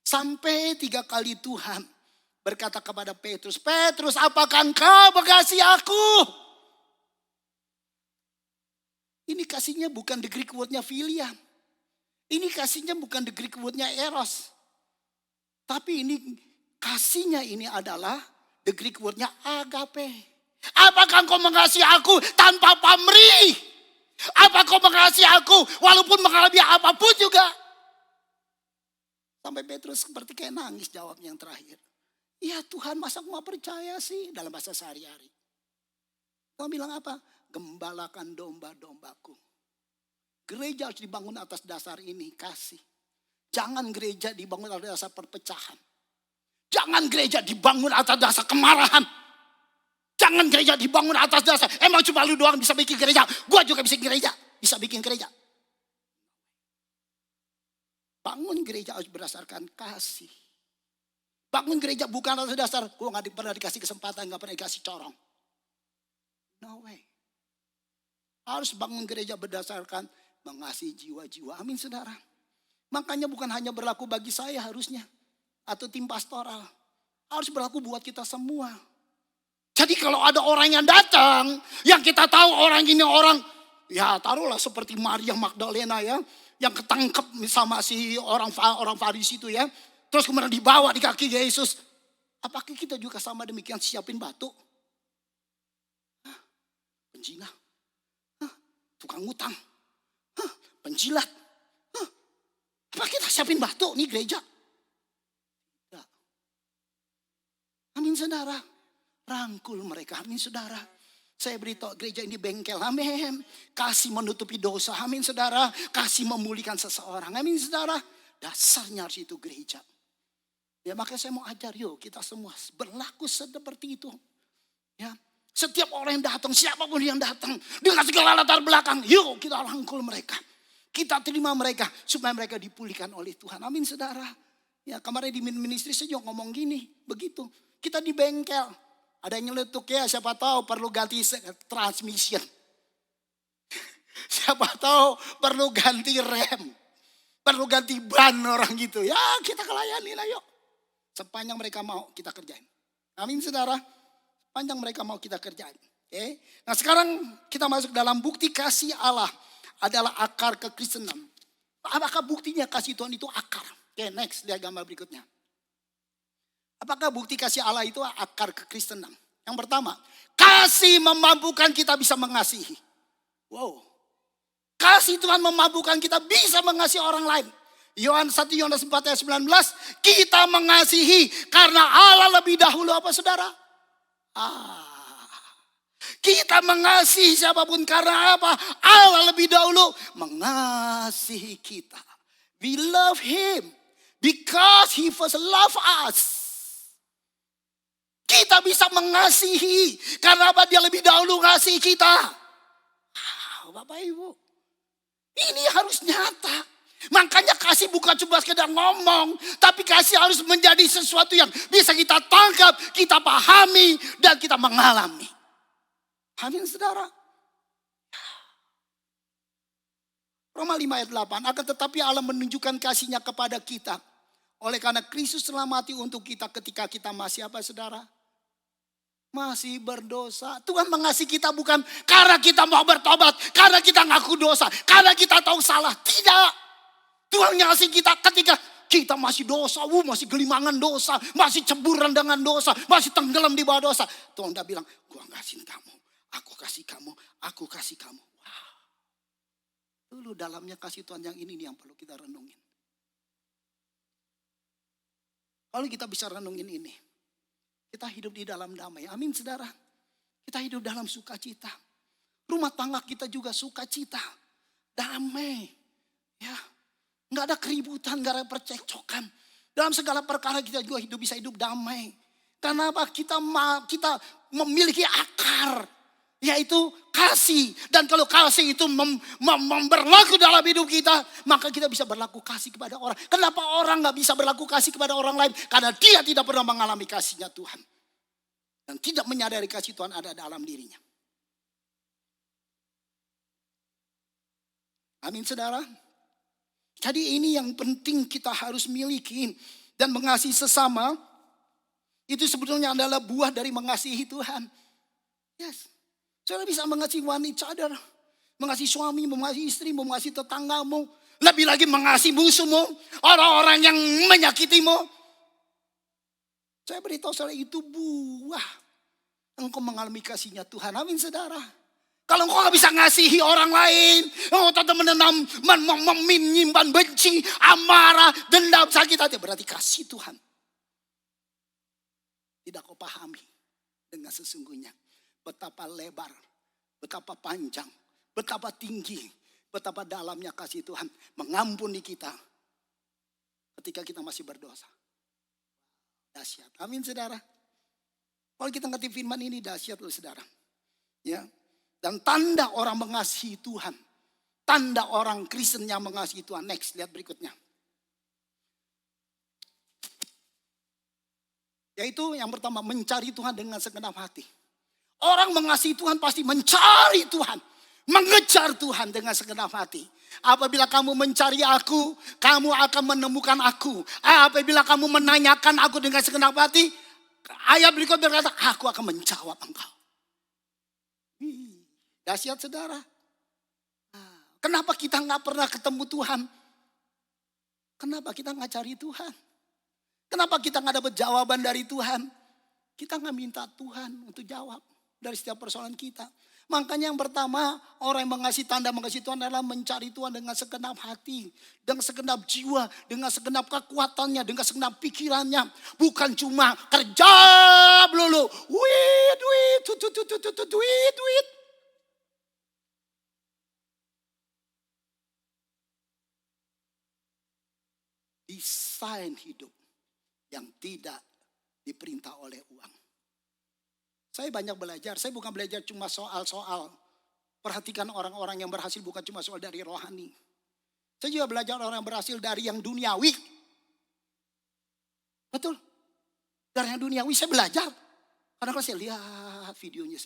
Sampai 3 kali Tuhan berkata kepada Petrus, Petrus, apakah engkau mengasihi aku? Ini kasihnya bukan the Greek word-nya philia. Ini kasihnya bukan the Greek word-nya eros. Tapi ini kasihnya ini adalah the Greek word-nya agape. Apakah engkau mengasihi aku tanpa pamrih? Apa kau mengasihi aku walaupun mengalami apapun juga? Sampai Petrus seperti kayak nangis jawabnya yang terakhir. Ya Tuhan, masa aku gak percaya sih dalam bahasa sehari-hari. Tuhan bilang apa? Gembalakan domba-dombaku. Gereja harus dibangun atas dasar ini, kasih. Jangan gereja dibangun atas dasar perpecahan. Jangan gereja dibangun atas dasar kemarahan. Jangan gereja dibangun atas dasar, emang cuma lu doang bisa bikin gereja. Gua juga bisa bikin gereja. Bangun gereja harus berdasarkan kasih. Bangun gereja bukan atas dasar, gua gak pernah dikasih kesempatan, gak pernah dikasih corong. No way. Harus bangun gereja berdasarkan mengasihi jiwa-jiwa. Amin saudara. Makanya bukan hanya berlaku bagi saya harusnya. Atau tim pastoral. Harus berlaku buat kita semua. Jadi kalau ada orang yang datang, yang kita tahu orang ini orang, ya taruhlah seperti Maria Magdalena ya, yang ketangkep sama si orang Farisi itu ya, terus kemudian dibawa di kaki Yesus. Apakah kita juga sama demikian siapin batu? Penjina, tukang utang, penjilat, apa kita siapin batu nih gereja? Amin saudara. Rangkul mereka, amin saudara. Saya beritahu gereja ini bengkel, amin. Kasih menutupi dosa, amin saudara. Kasih memulihkan seseorang, amin saudara. Dasarnya harus itu gereja. Ya makanya saya mau ajar, yuk kita semua berlaku seperti itu. Ya, setiap orang yang datang, siapapun yang datang, dengan segala latar belakang, yuk kita rangkul mereka. Kita terima mereka supaya mereka dipulihkan oleh Tuhan, amin saudara. Ya kemarin di ministry saya juga ngomong gini, begitu. Kita di bengkel, ada yang nyeletuk ya, siapa tahu perlu ganti transmission. Siapa tahu perlu ganti rem, perlu ganti ban orang gitu. Ya kita kelayani lah yuk. Sepanjang mereka mau kita kerjain. Amin saudara. Sepanjang mereka mau kita kerjain. Okay. Nah sekarang kita masuk dalam bukti kasih Allah adalah akar kekristenan. Apakah buktinya kasih Tuhan itu akar? Oke, next, lihat gambar berikutnya. Apakah bukti kasih Allah itu akar kekristenan? Yang pertama, kasih memampukan kita bisa mengasihi. Wow. Kasih Tuhan memampukan kita bisa mengasihi orang lain. 1 Yohanes 4 ayat 19, kita mengasihi karena Allah lebih dahulu apa saudara? Kita mengasihi siapapun karena apa? Allah lebih dahulu mengasihi kita. We love Him because He first loved us. Kita bisa mengasihi karena apa? Dia lebih dahulu mengasihi kita. Bapak Ibu, ini harus nyata. Makanya kasih bukan cuma sekedar ngomong, tapi kasih harus menjadi sesuatu yang bisa kita tangkap, kita pahami, dan kita mengalami. Amin saudara. Roma 5 ayat 8, akan tetapi Allah menunjukkan kasih-Nya kepada kita. Oleh karena Kristus telah mati untuk kita ketika kita masih apa saudara? Masih berdosa. Tuhan mengasihi kita bukan karena kita mau bertobat, karena kita ngaku dosa, karena kita tahu salah. Tidak. Tuhan mengasihi kita ketika kita masih dosa, masih gelimangan dosa, masih ceburan dengan dosa, masih tenggelam di bawah dosa. Tuhan udah bilang, gua kasih kamu, aku kasih kamu, aku kasih kamu. Wow. Dulu dalamnya kasih Tuhan yang ini nih yang perlu kita renungin. Kalau kita bisa renungin ini, kita hidup di dalam damai. Amin saudara. Kita hidup dalam sukacita. Rumah tangga kita juga sukacita. Damai. Ya. Nggak ada keributan, nggak ada percekcokan. Dalam segala perkara kita juga bisa hidup damai. Karena apa? Kita memiliki akar. Yaitu kasih. Dan kalau kasih itu berlaku dalam hidup kita, maka kita bisa berlaku kasih kepada orang. Kenapa orang nggak bisa berlaku kasih kepada orang lain? Karena dia tidak pernah mengalami kasihnya Tuhan. Dan tidak menyadari kasih Tuhan ada dalam dirinya. Amin saudara. Jadi ini yang penting kita harus miliki. Dan mengasihi sesama. Itu sebetulnya adalah buah dari mengasihi Tuhan. Yes. Saudara bisa mengasihi one each other. Mengasihi suami, mengasihi istri, mengasihi tetanggamu. Lebih lagi mengasihi musuhmu. Orang-orang yang menyakitimu. Saya beritahu saudara itu buah. Engkau mengalami kasihnya Tuhan. Amin saudara. Kalau engkau gak bisa ngasihi orang lain, engkau tetap menenam, menyimpan benci, amarah, dendam, sakit hati, berarti kasih Tuhan tidak kau pahami dengan sesungguhnya betapa lebar, betapa panjang, betapa tinggi, betapa dalamnya kasih Tuhan mengampuni kita ketika kita masih berdosa. Dahsyat. Amin saudara. Kalau kita ngerti firman ini dahsyat loh saudara. Ya. Dan tanda orang mengasihi Tuhan. Tanda orang Kristen yang mengasihi Tuhan. Next, lihat berikutnya. Yaitu yang pertama, mencari Tuhan dengan segenap hati. Orang mengasihi Tuhan pasti mencari Tuhan. Mengejar Tuhan dengan segenap hati. Apabila kamu mencari aku, kamu akan menemukan aku. Apabila kamu menanyakan aku dengan segenap hati, ayat berikut berkata, aku akan menjawab engkau. Dahsyat saudara. Kenapa kita gak pernah ketemu Tuhan? Kenapa kita gak cari Tuhan? Kenapa kita gak dapat jawaban dari Tuhan? Kita gak minta Tuhan untuk jawab dari setiap persoalan kita. Makanya yang pertama, orang yang mengasihi tanda mengasihi Tuhan adalah mencari Tuhan dengan segenap hati, dengan segenap jiwa, dengan segenap kekuatannya, dengan segenap pikirannya. Bukan cuma kerja melulu. Duit. Desain hidup yang tidak diperintah oleh uang. Saya banyak belajar, saya bukan belajar cuma soal-soal. Perhatikan orang-orang yang berhasil bukan cuma soal dari rohani. Saya juga belajar orang yang berhasil dari yang duniawi. Betul. Dari yang duniawi saya belajar. Karena kalau saya lihat videonya,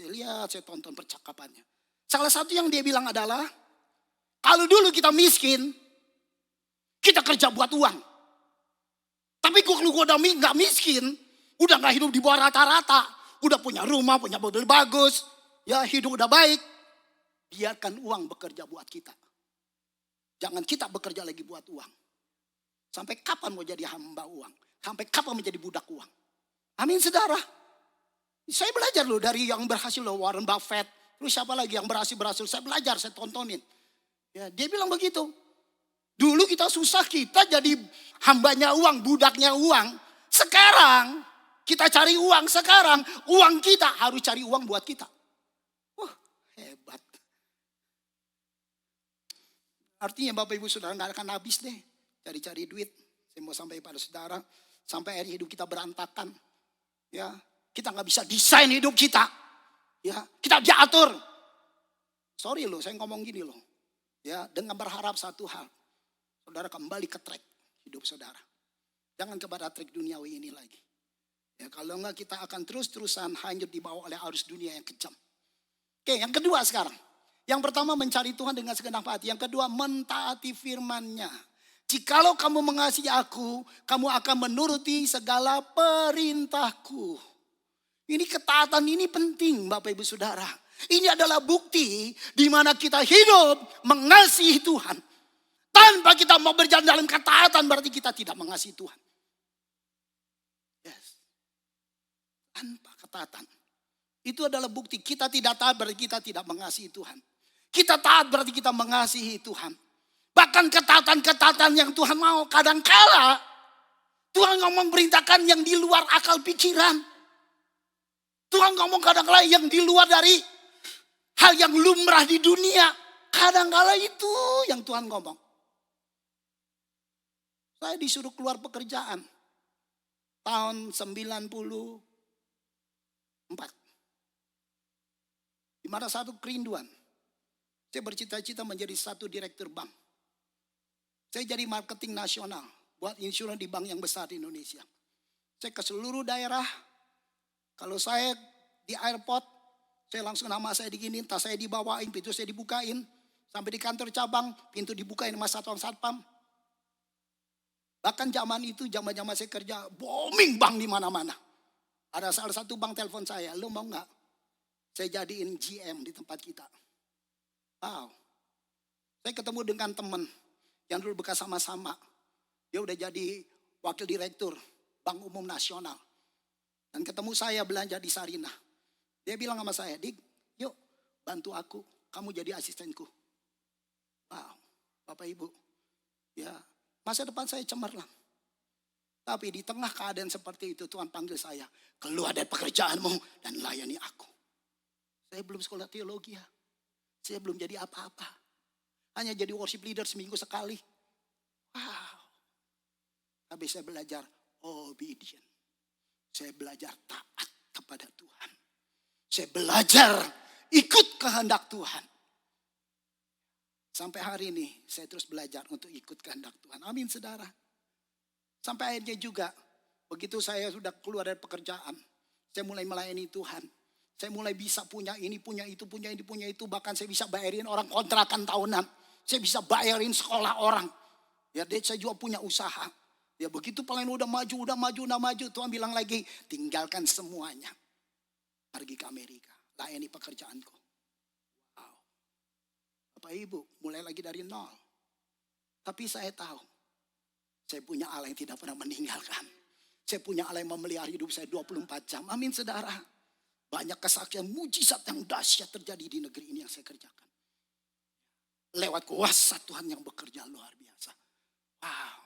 saya tonton percakapannya. Salah satu yang dia bilang adalah, kalau dulu kita miskin, kita kerja buat uang. Tapi kalau gue udah gak miskin, udah gak hidup di bawah rata-rata, udah punya rumah, punya mobil bagus, ya hidup udah baik. Biarkan uang bekerja buat kita. Jangan kita bekerja lagi buat uang. Sampai kapan mau jadi hamba uang? Sampai kapan menjadi budak uang? Amin saudara. Saya belajar loh dari yang berhasil loh, Warren Buffett. Terus siapa lagi yang berhasil? Saya belajar, saya tontonin. Ya, dia bilang begitu. Dulu kita susah, kita jadi hambanya uang, budaknya uang. Sekarang kita cari uang, sekarang uang kita harus cari uang buat kita. Wah, hebat. Artinya Bapak Ibu Saudara gak akan habis deh cari-cari duit. Saya mau sampai pada saudara, sampai akhirnya hidup kita berantakan. Ya, kita gak bisa desain hidup kita. Ya, kita bisa atur. Sorry loh, saya ngomong gini loh. Ya, dengan berharap satu hal. Saudara kembali ke track hidup saudara. Jangan kepada track duniawi ini lagi. Ya, kalau enggak kita akan terus-terusan hanyut dibawa oleh arus dunia yang kejam. Oke, yang kedua sekarang. Yang pertama mencari Tuhan dengan segenap hati. Yang kedua mentaati firman-Nya. Jikalau kamu mengasihi aku, kamu akan menuruti segala perintahku. Ini ketaatan ini penting Bapak Ibu Saudara. Ini adalah bukti di mana kita hidup mengasihi Tuhan. Tanpa kita mau berjalan dalam ketaatan berarti kita tidak mengasihi Tuhan. Yes. Tanpa ketaatan. Itu adalah bukti kita tidak taat berarti kita tidak mengasihi Tuhan. Kita taat berarti kita mengasihi Tuhan. Bahkan ketaatan-ketaatan yang Tuhan mau kadangkala Tuhan ngomong perintahkan yang di luar akal pikiran. Tuhan ngomong kadangkala yang di luar dari hal yang lumrah di dunia. Kadangkala itu yang Tuhan ngomong. Saya disuruh keluar pekerjaan tahun 94. Di mana satu kerinduan. Saya bercita-cita menjadi satu direktur bank. Saya jadi marketing nasional buat insurans di bank yang besar di Indonesia. Saya ke seluruh daerah. Kalau saya di airport, saya langsung nama saya diginiin, tas saya dibawain, pintu saya dibukain. Sampai di kantor cabang, pintu dibukain sama satpam. Bahkan zaman itu, zaman saya kerja, booming bank di mana-mana. Ada salah satu bank telepon saya, lo mau gak? Saya jadiin GM di tempat kita. Wow. Saya ketemu dengan teman yang dulu bekas sama-sama. Dia udah jadi wakil direktur Bank Umum Nasional. Dan ketemu saya belanja di Sarinah. Dia bilang sama saya, Dik, yuk bantu aku, kamu jadi asistenku. Wow, Bapak Ibu. Ya, masa depan saya cemerlang. Tapi di tengah keadaan seperti itu Tuhan panggil saya, keluar dari pekerjaanmu dan layani aku. Saya belum sekolah teologi ya. Saya belum jadi apa-apa. Hanya jadi worship leader seminggu sekali. Wow. Habis saya belajar obedient. Saya belajar taat kepada Tuhan. Saya belajar ikut kehendak Tuhan. Sampai hari ini saya terus belajar untuk ikut kehendak Tuhan. Amin saudara. Sampai akhirnya juga begitu saya sudah keluar dari pekerjaan. Saya mulai melayani Tuhan. Saya mulai bisa punya ini, punya itu, punya ini, punya itu. Bahkan saya bisa bayarin orang kontrakan tahunan. Saya bisa bayarin sekolah orang. Ya, saya juga punya usaha. Ya begitu pelayan udah maju. Tuhan bilang lagi, tinggalkan semuanya. Pergi ke Amerika, layani pekerjaanku. Wow. Bapak Ibu, mulai lagi dari nol. Tapi saya tahu, saya punya Allah yang tidak pernah meninggalkan. Saya punya Allah yang memelihara hidup saya 24 jam. Amin saudara. Banyak kesaksian mujizat yang dahsyat terjadi di negeri ini yang saya kerjakan. Lewat kuasa Tuhan yang bekerja luar biasa. Wow.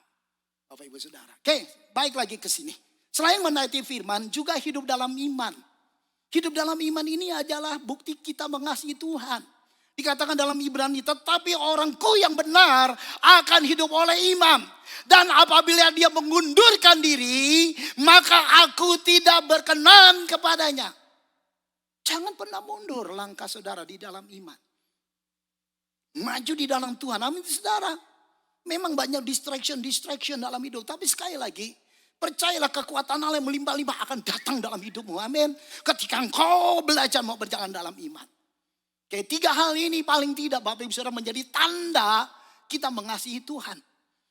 Bapak Ibu Saudara. Oke, baik lagi ke sini. Selain menaati firman, juga hidup dalam iman. Hidup dalam iman ini adalah bukti kita mengasihi Tuhan. Dikatakan dalam Ibrani, tetapi orangku yang benar akan hidup oleh iman. Dan apabila dia mengundurkan diri, maka aku tidak berkenan kepadanya. Jangan pernah mundur langkah saudara di dalam iman. Maju di dalam Tuhan. Amin saudara. Memang banyak distraction dalam hidup. Tapi sekali lagi, percayalah kekuatan Allah yang melimpah-limpah akan datang dalam hidupmu. Amin. Ketika engkau belajar mau berjalan dalam iman. Oke, 3 hal ini paling tidak Bapak Ibu Saudara menjadi tanda kita mengasihi Tuhan.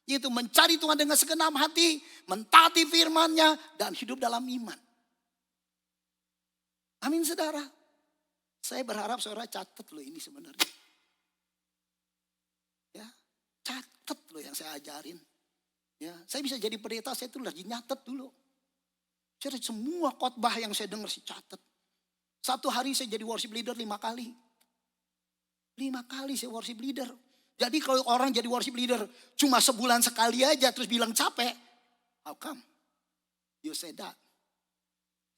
Yaitu mencari Tuhan dengan segenap hati, mentaati firman-Nya, dan hidup dalam iman. Amin saudara. Saya berharap saudara catat loh ini sebenarnya. Ya, catat loh yang saya ajarin. Ya, saya bisa jadi pendeta, saya tuh lagi nyatet dulu. Jadi semua khotbah yang saya dengar saya catat. Satu hari saya jadi worship leader 5 kali. 5 kali saya worship leader. Jadi kalau orang jadi worship leader cuma sebulan sekali aja terus bilang capek. How come? You say that.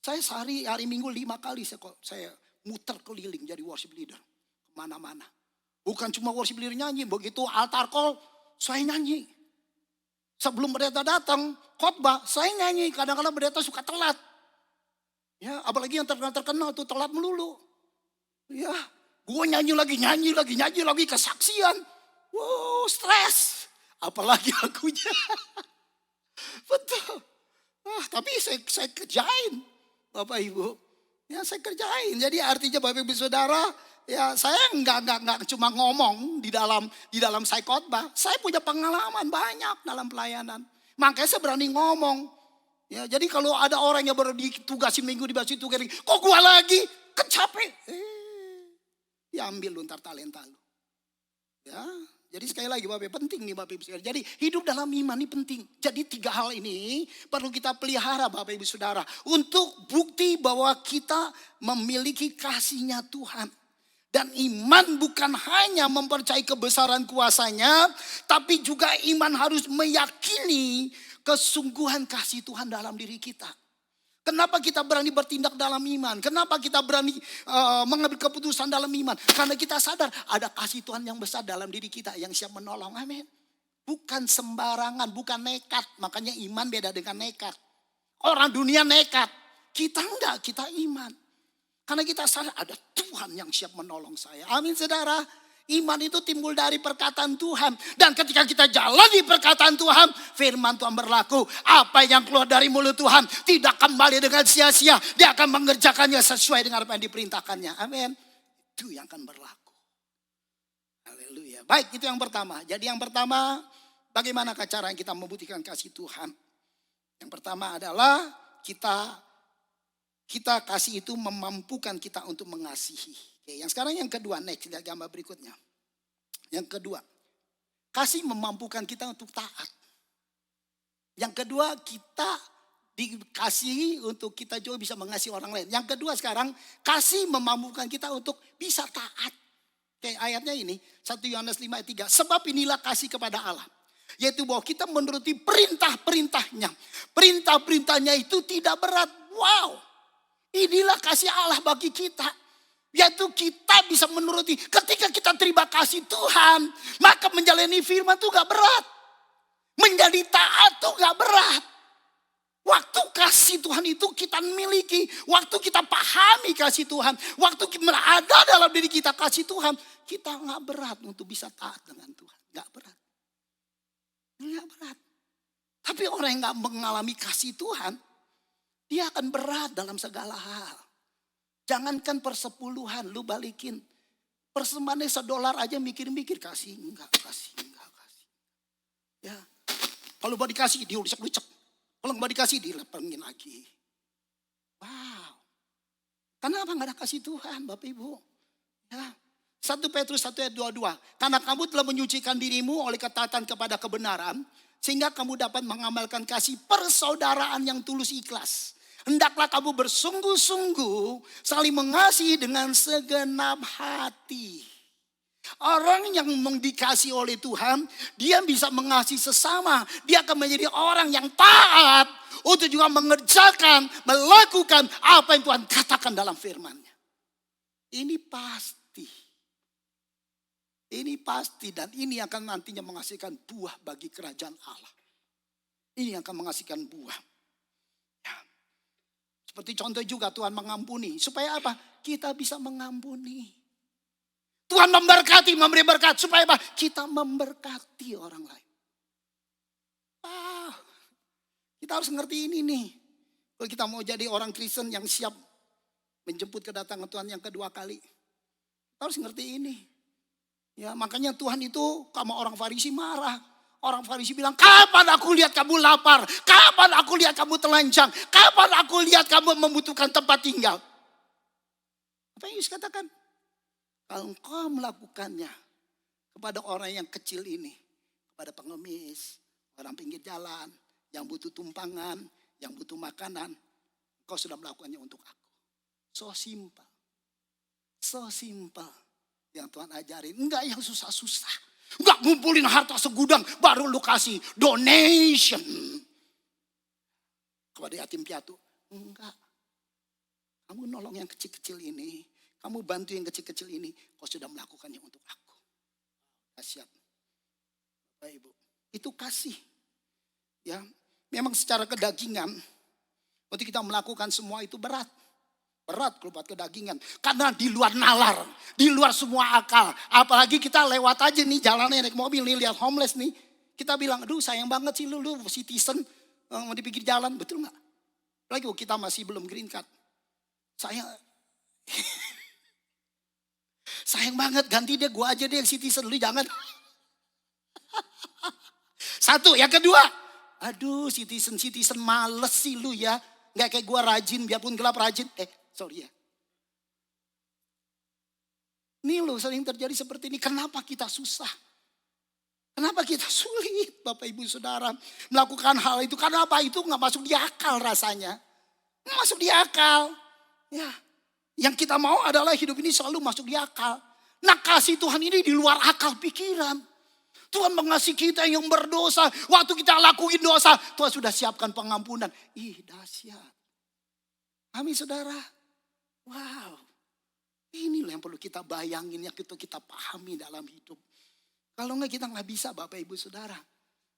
Saya sehari hari Minggu 5 kali saya muter keliling jadi worship leader. Kemana-mana. Bukan cuma worship leader nyanyi. Begitu altar call saya nyanyi. Sebelum pendeta datang khotbah saya nyanyi. Kadang-kadang pendeta suka telat. Ya, apalagi yang terkenal tuh telat melulu. Ya. Gue nyanyi lagi kesaksian. Wow, stres. Apalagi lagunya. Betul. Tapi saya kerjain. Bapak Ibu. Ya saya kerjain. Jadi artinya Bapak Ibu Saudara. Ya saya enggak cuma ngomong di dalam saya khotbah. Saya punya pengalaman banyak dalam pelayanan. Makanya saya berani ngomong. Ya, jadi kalau ada orang yang baru ditugasin minggu di basi tugas. Kok gue lagi? Kecapek. Ya ambil lu ntar talenta lu. Ya, jadi sekali lagi Bapak penting nih Bapak Ibu Saudara. Jadi hidup dalam iman ini penting. Jadi 3 hal ini perlu kita pelihara Bapak Ibu Saudara. Untuk bukti bahwa kita memiliki kasih-Nya Tuhan. Dan iman bukan hanya mempercayai kebesaran kuasa-Nya. Tapi juga iman harus meyakini kesungguhan kasih Tuhan dalam diri kita. Kenapa kita berani bertindak dalam iman? Kenapa kita berani mengambil keputusan dalam iman? Karena kita sadar ada kasih Tuhan yang besar dalam diri kita yang siap menolong. Amin. Bukan sembarangan, bukan nekat. Makanya iman beda dengan nekat. Orang dunia nekat. Kita enggak, kita iman. Karena kita sadar ada Tuhan yang siap menolong saya. Amin saudara. Iman itu timbul dari perkataan Tuhan. Dan ketika kita jalan di perkataan Tuhan, firman Tuhan berlaku. Apa yang keluar dari mulut Tuhan tidak kembali dengan sia-sia. Dia akan mengerjakannya sesuai dengan apa yang diperintahkannya. Amin. Itu yang akan berlaku. Haleluya. Baik, itu yang pertama. Jadi yang pertama, bagaimanakah cara yang kita membuktikan kasih Tuhan? Yang pertama adalah kita kasih itu memampukan kita untuk mengasihi. Oke, yang sekarang yang kedua, next, lihat gambar berikutnya. Yang kedua, kasih memampukan kita untuk taat. Yang kedua, kita dikasihi untuk kita juga bisa mengasihi orang lain. Yang kedua sekarang, kasih memampukan kita untuk bisa taat. Oke, ayatnya ini, 1 Yohanes 5 ayat 3. Sebab inilah kasih kepada Allah. Yaitu bahwa kita menuruti perintah-perintahnya. Perintah-perintahnya itu tidak berat. Wow, inilah kasih Allah bagi kita. Yaitu kita bisa menuruti. Ketika kita terima kasih Tuhan. Maka menjalani firman itu gak berat. Menjadi taat itu gak berat. Waktu kasih Tuhan itu kita miliki. Waktu kita pahami kasih Tuhan. Waktu ada dalam diri kita kasih Tuhan. Kita gak berat untuk bisa taat dengan Tuhan. Gak berat. Gak berat. Tapi orang yang gak mengalami kasih Tuhan. Dia akan berat dalam segala hal. Jangankan persepuluhan lu balikin. Persembahannya $1 aja mikir-mikir. Kasih enggak. Ya. Kalau mau dikasih diucek-ucek. Kalau mau dikasih dilepengin lagi. Wow. Kenapa gak ada kasih Tuhan Bapak Ibu? Ya. 1 Petrus 1 ayat 22. Karena kamu telah menyucikan dirimu oleh ketaatan kepada kebenaran. Sehingga kamu dapat mengamalkan kasih persaudaraan yang tulus ikhlas. Hendaklah kamu bersungguh-sungguh saling mengasihi dengan segenap hati. Orang yang dikasihi oleh Tuhan, dia bisa mengasihi sesama. Dia akan menjadi orang yang taat untuk juga mengerjakan, melakukan apa yang Tuhan katakan dalam firman-Nya. Ini pasti. Ini pasti dan ini akan nantinya menghasilkan buah bagi kerajaan Allah. Ini akan menghasilkan buah. Ya. Seperti contoh juga Tuhan mengampuni. Supaya apa? Kita bisa mengampuni. Tuhan memberkati, memberi berkat. Supaya apa? Kita memberkati orang lain. Kita harus ngerti ini nih. Kalau kita mau jadi orang Kristen yang siap menjemput kedatangan Tuhan yang kedua kali. Kita harus ngerti ini. Ya, makanya Tuhan itu sama orang Farisi marah. Orang Farisi bilang, kapan aku lihat kamu lapar? Kapan aku lihat kamu telanjang? Kapan aku lihat kamu membutuhkan tempat tinggal? Apa yang Yesus katakan? Kalau engkau melakukannya kepada orang yang kecil ini, kepada pengemis, orang pinggir jalan, yang butuh tumpangan, yang butuh makanan, engkau sudah melakukannya untuk aku. So simple. So simple. Yang Tuhan ajarin, enggak yang susah-susah. Enggak ngumpulin harta segudang baru lu kasih donation kepada yatim piatu. Enggak. Kamu nolong yang kecil-kecil ini. Kamu bantu yang kecil-kecil ini. Kau sudah melakukannya untuk aku. Kasihan. Bapak Ibu. Itu kasih. Ya, memang secara kedagingan. Untuk kita melakukan semua itu berat. Berat kalau buat kedagingan. Karena di luar nalar. Di luar semua akal. Apalagi kita lewat aja nih jalannya naik mobil nih. Lihat homeless nih. Kita bilang aduh sayang banget sih lu citizen. Mau di pinggir jalan. Betul gak? Apalagi kita masih belum green card. Sayang banget ganti dia gua aja deh yang citizen. Lu jangan. Satu. Yang kedua. Aduh citizen males sih lu ya. Gak kayak gua rajin biarpun gelap rajin. Sorry ya. Ini loh sering terjadi seperti ini. Kenapa kita susah? Kenapa kita sulit Bapak Ibu Saudara melakukan hal itu? Karena apa? Itu gak masuk di akal rasanya. Gak masuk di akal. Ya, yang kita mau adalah hidup ini selalu masuk di akal. Nah kasih Tuhan ini di luar akal pikiran. Tuhan mengasihi kita yang berdosa. Waktu kita lakuin dosa, Tuhan sudah siapkan pengampunan. Dahsyat. Amin saudara. Wow. Inilah yang perlu kita bayangin, yang kita pahami dalam hidup. Kalau enggak kita enggak bisa Bapak Ibu Saudara.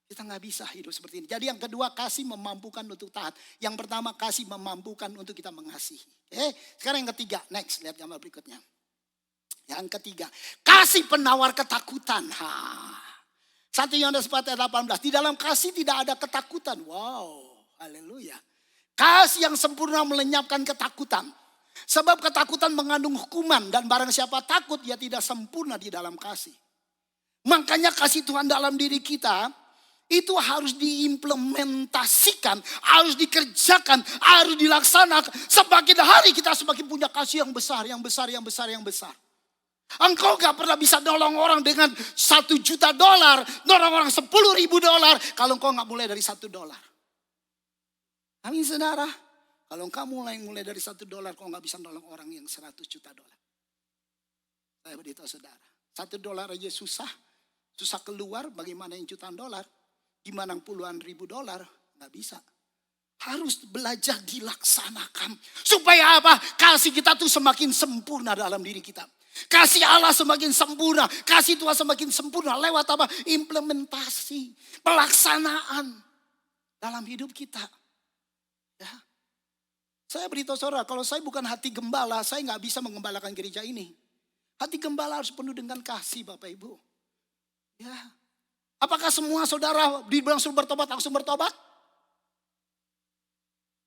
Kita enggak bisa hidup seperti ini. Jadi yang kedua kasih memampukan untuk taat. Yang pertama kasih memampukan untuk kita mengasihi. Sekarang yang ketiga. Next, lihat gambar berikutnya. Yang ketiga. Kasih penawar ketakutan. 1 Yohanes 4 ayat 18. Di dalam kasih tidak ada ketakutan. Wow. Haleluya. Kasih yang sempurna melenyapkan ketakutan. Sebab ketakutan mengandung hukuman. Dan barang siapa takut dia tidak sempurna di dalam kasih. Makanya kasih Tuhan dalam diri kita. Itu harus diimplementasikan. Harus dikerjakan. Harus dilaksanakan. Semakin hari kita semakin punya kasih yang besar. Yang besar, yang besar, yang besar. Engkau gak pernah bisa nolong orang dengan $1 juta. Nolong orang $10.000. Kalau engkau gak mulai dari $1. Amin saudara. Kalau engkau mulai dari $1, kau gak bisa nolong orang yang $100 juta. Saya beritahu saudara. $1 aja susah. Susah keluar, bagaimana yang jutaan dolar. Gimana puluhan ribu dolar. Gak bisa. Harus belajar dilaksanakan. Supaya apa? Kasih kita tuh semakin sempurna dalam diri kita. Kasih Allah semakin sempurna. Kasih Tuhan semakin sempurna. Lewat apa? Implementasi. Pelaksanaan. Dalam hidup kita. Ya. Saya beritahu saudara, kalau saya bukan hati gembala, saya gak bisa mengembalakan gereja ini. Hati gembala harus penuh dengan kasih Bapak Ibu. Ya. Apakah semua saudara dibilang suruh bertobat, langsung bertobat?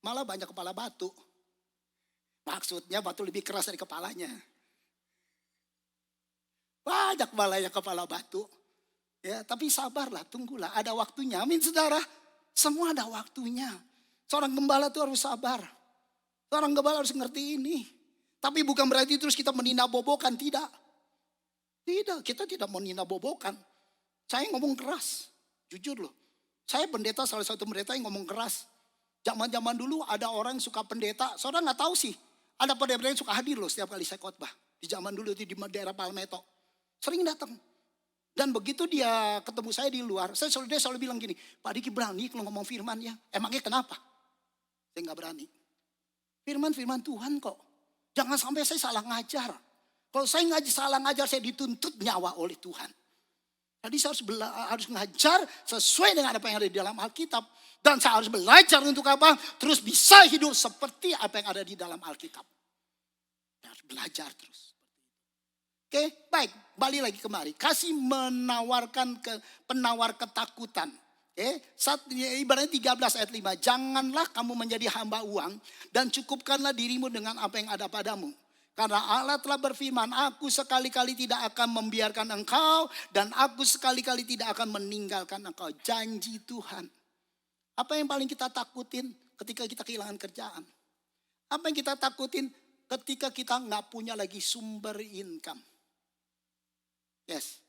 Malah banyak kepala batu. Maksudnya batu lebih keras dari kepalanya. Banyak malah yang kepala batu. Ya, tapi sabarlah, tunggulah. Ada waktunya. Amin saudara. Semua ada waktunya. Seorang gembala itu harus sabar. Seorang gembala harus ngerti ini. Tapi bukan berarti terus kita meninabobokan. Tidak. Tidak, kita tidak meninabobokan. Saya ngomong keras. Jujur loh. Saya pendeta, salah satu pendeta yang ngomong keras. Zaman-zaman dulu ada orang yang suka pendeta. Saudara nggak tahu sih. Ada pendeta yang suka hadir loh setiap kali saya khotbah. Di zaman dulu di daerah Palmetto. Sering datang. Dan begitu dia ketemu saya di luar. Dia selalu bilang gini. Pak Diki berani kalau ngomong firman ya. Emangnya kenapa? Saya nggak berani. Firman Tuhan kok. Jangan sampai saya salah ngajar. Kalau saya salah ngajar saya dituntut nyawa oleh Tuhan. Jadi saya harus ngajar sesuai dengan apa yang ada di dalam Alkitab. Dan saya harus belajar untuk apa? Terus bisa hidup seperti apa yang ada di dalam Alkitab. Saya harus belajar terus. Oke, baik. Balik lagi kemari. Kasih menawarkan penawar ketakutan. Ibaratnya 13 ayat 5. Janganlah kamu menjadi hamba uang. Dan cukupkanlah dirimu dengan apa yang ada padamu. Karena Allah telah berfirman, aku sekali-kali tidak akan membiarkan engkau. Dan aku sekali-kali tidak akan meninggalkan engkau. Janji Tuhan. Apa yang paling kita takutin ketika kita kehilangan kerjaan? Apa yang kita takutin ketika kita nggak punya lagi sumber income? Yes,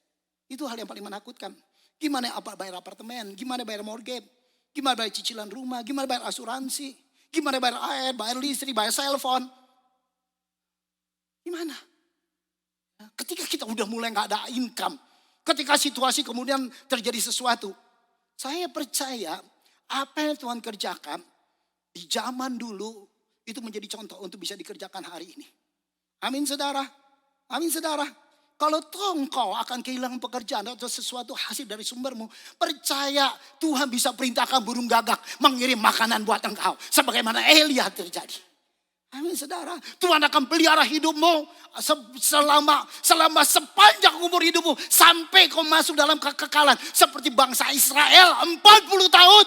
itu hal yang paling menakutkan. Gimana bayar apartemen? Gimana bayar mortgage? Gimana bayar cicilan rumah? Gimana bayar asuransi? Gimana bayar air, bayar listrik, bayar telepon? Gimana? Ketika kita udah mulai nggak ada income, ketika situasi kemudian terjadi sesuatu, saya percaya apa yang Tuhan kerjakan di zaman dulu itu menjadi contoh untuk bisa dikerjakan hari ini. Amin saudara. Amin saudara. Kalau engkau akan kehilangan pekerjaan atau sesuatu hasil dari sumbermu, percaya Tuhan bisa perintahkan burung gagak mengirim makanan buat engkau. Sebagaimana Elia terjadi. Amin saudara. Tuhan akan pelihara hidupmu selama sepanjang umur hidupmu. Sampai kau masuk dalam kekekalan. Seperti bangsa Israel 40 tahun.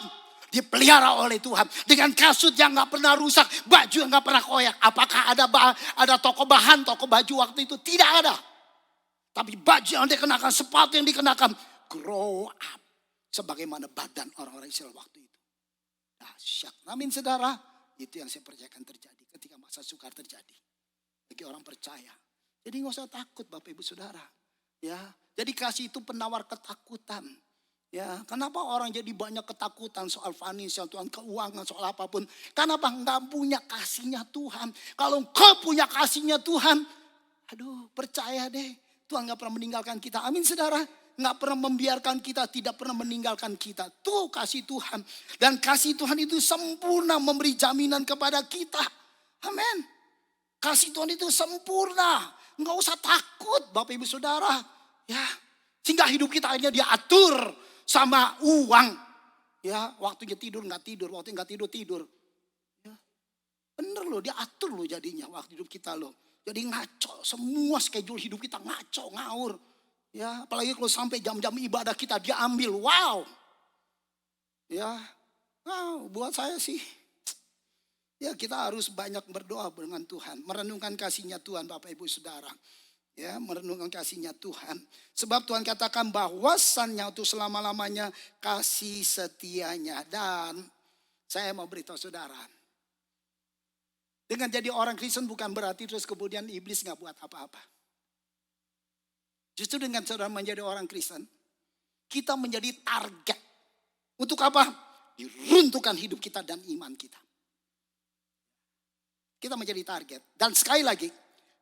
Dipelihara oleh Tuhan. Dengan kasut yang gak pernah rusak. Baju yang gak pernah koyak. Apakah ada toko bahan, toko baju waktu itu? Tidak ada. Tapi baju yang dikenakan, sepatu yang dikenakan. Grow up. Sebagaimana badan orang-orang Israel waktu itu. Dahsyat. Amin saudara. Itu yang saya percayakan terjadi ketika masa sukar terjadi. Bagi orang percaya. Jadi gak usah takut Bapak Ibu Saudara. Ya, jadi kasih itu penawar ketakutan. Ya, kenapa orang jadi banyak ketakutan soal finansial, Tuhan, keuangan, soal apapun. Kenapa nggak punya kasihnya Tuhan? Kalau engkau punya kasihnya Tuhan, aduh percaya deh. Tuhan gak pernah meninggalkan kita. Amin saudara. Gak pernah membiarkan kita, tidak pernah meninggalkan kita. Tuh kasih Tuhan. Dan kasih Tuhan itu sempurna memberi jaminan kepada kita. Amin. Kasih Tuhan itu sempurna. Gak usah takut Bapak Ibu Saudara. Ya, sehingga hidup kita akhirnya diatur sama uang. Ya, waktunya tidur gak tidur, waktunya gak tidur tidur. Ya, bener loh, diatur loh jadinya waktu hidup kita loh. Jadi ngaco, semua schedule hidup kita ngaco, ngawur. Ya, apalagi kalau sampai jam-jam ibadah kita diambil, wow. Ya, wow, buat saya sih. Ya, kita harus banyak berdoa dengan Tuhan. Merenungkan kasihnya Tuhan Bapak Ibu Saudara. Ya, merenungkan kasihnya Tuhan. Sebab Tuhan katakan bahwasannya untuk selama-lamanya kasih setianya. Dan saya mau beritahu saudara. Dengan jadi orang Kristen bukan berarti terus kemudian iblis gak buat apa-apa. Justru dengan saudara menjadi orang Kristen, kita menjadi target. Untuk apa? Diruntuhkan hidup kita dan iman kita. Kita menjadi target. Dan sekali lagi,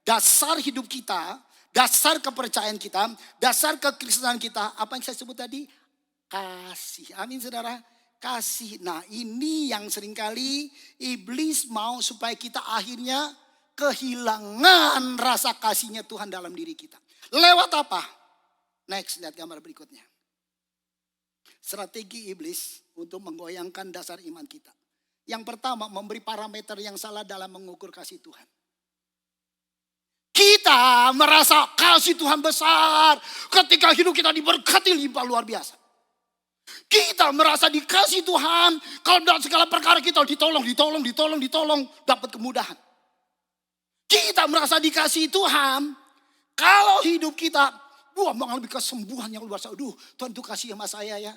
dasar hidup kita, dasar kepercayaan kita, dasar kekristenan kita, apa yang saya sebut tadi? Kasih. Amin saudara. Kasih. Nah ini yang seringkali iblis mau supaya kita akhirnya kehilangan rasa kasihnya Tuhan dalam diri kita. Lewat apa? Next, lihat gambar berikutnya. Strategi iblis untuk menggoyangkan dasar iman kita. Yang pertama, memberi parameter yang salah dalam mengukur kasih Tuhan. Kita merasa kasih Tuhan besar ketika hidup kita diberkati limpah luar biasa. Kita merasa dikasih Tuhan kalau dalam segala perkara kita ditolong, dapat kemudahan. Kita merasa dikasih Tuhan kalau hidup kita mengalami kesembuhan yang luar biasa. Tuhan itu kasih sama saya ya.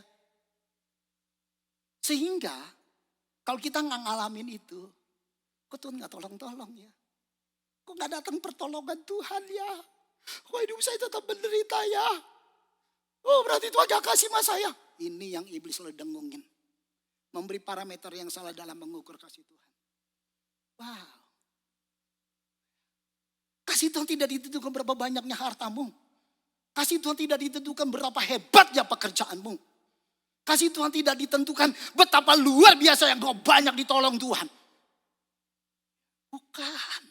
Sehingga kalau kita nggak ngalamin itu, kok Tuhan nggak tolong-tolong ya? Kok nggak datang pertolongan Tuhan ya? Kok hidup saya tetap menderita ya? Oh berarti Tuhan gak kasih sama saya. Ini yang iblis selalu dengungin. memberi parameter yang salah dalam mengukur kasih Tuhan. Wow. Kasih Tuhan tidak ditentukan berapa banyaknya hartamu. Kasih Tuhan tidak ditentukan berapa hebatnya pekerjaanmu. Kasih Tuhan tidak ditentukan betapa luar biasa yang kau banyak ditolong Tuhan. Bukan.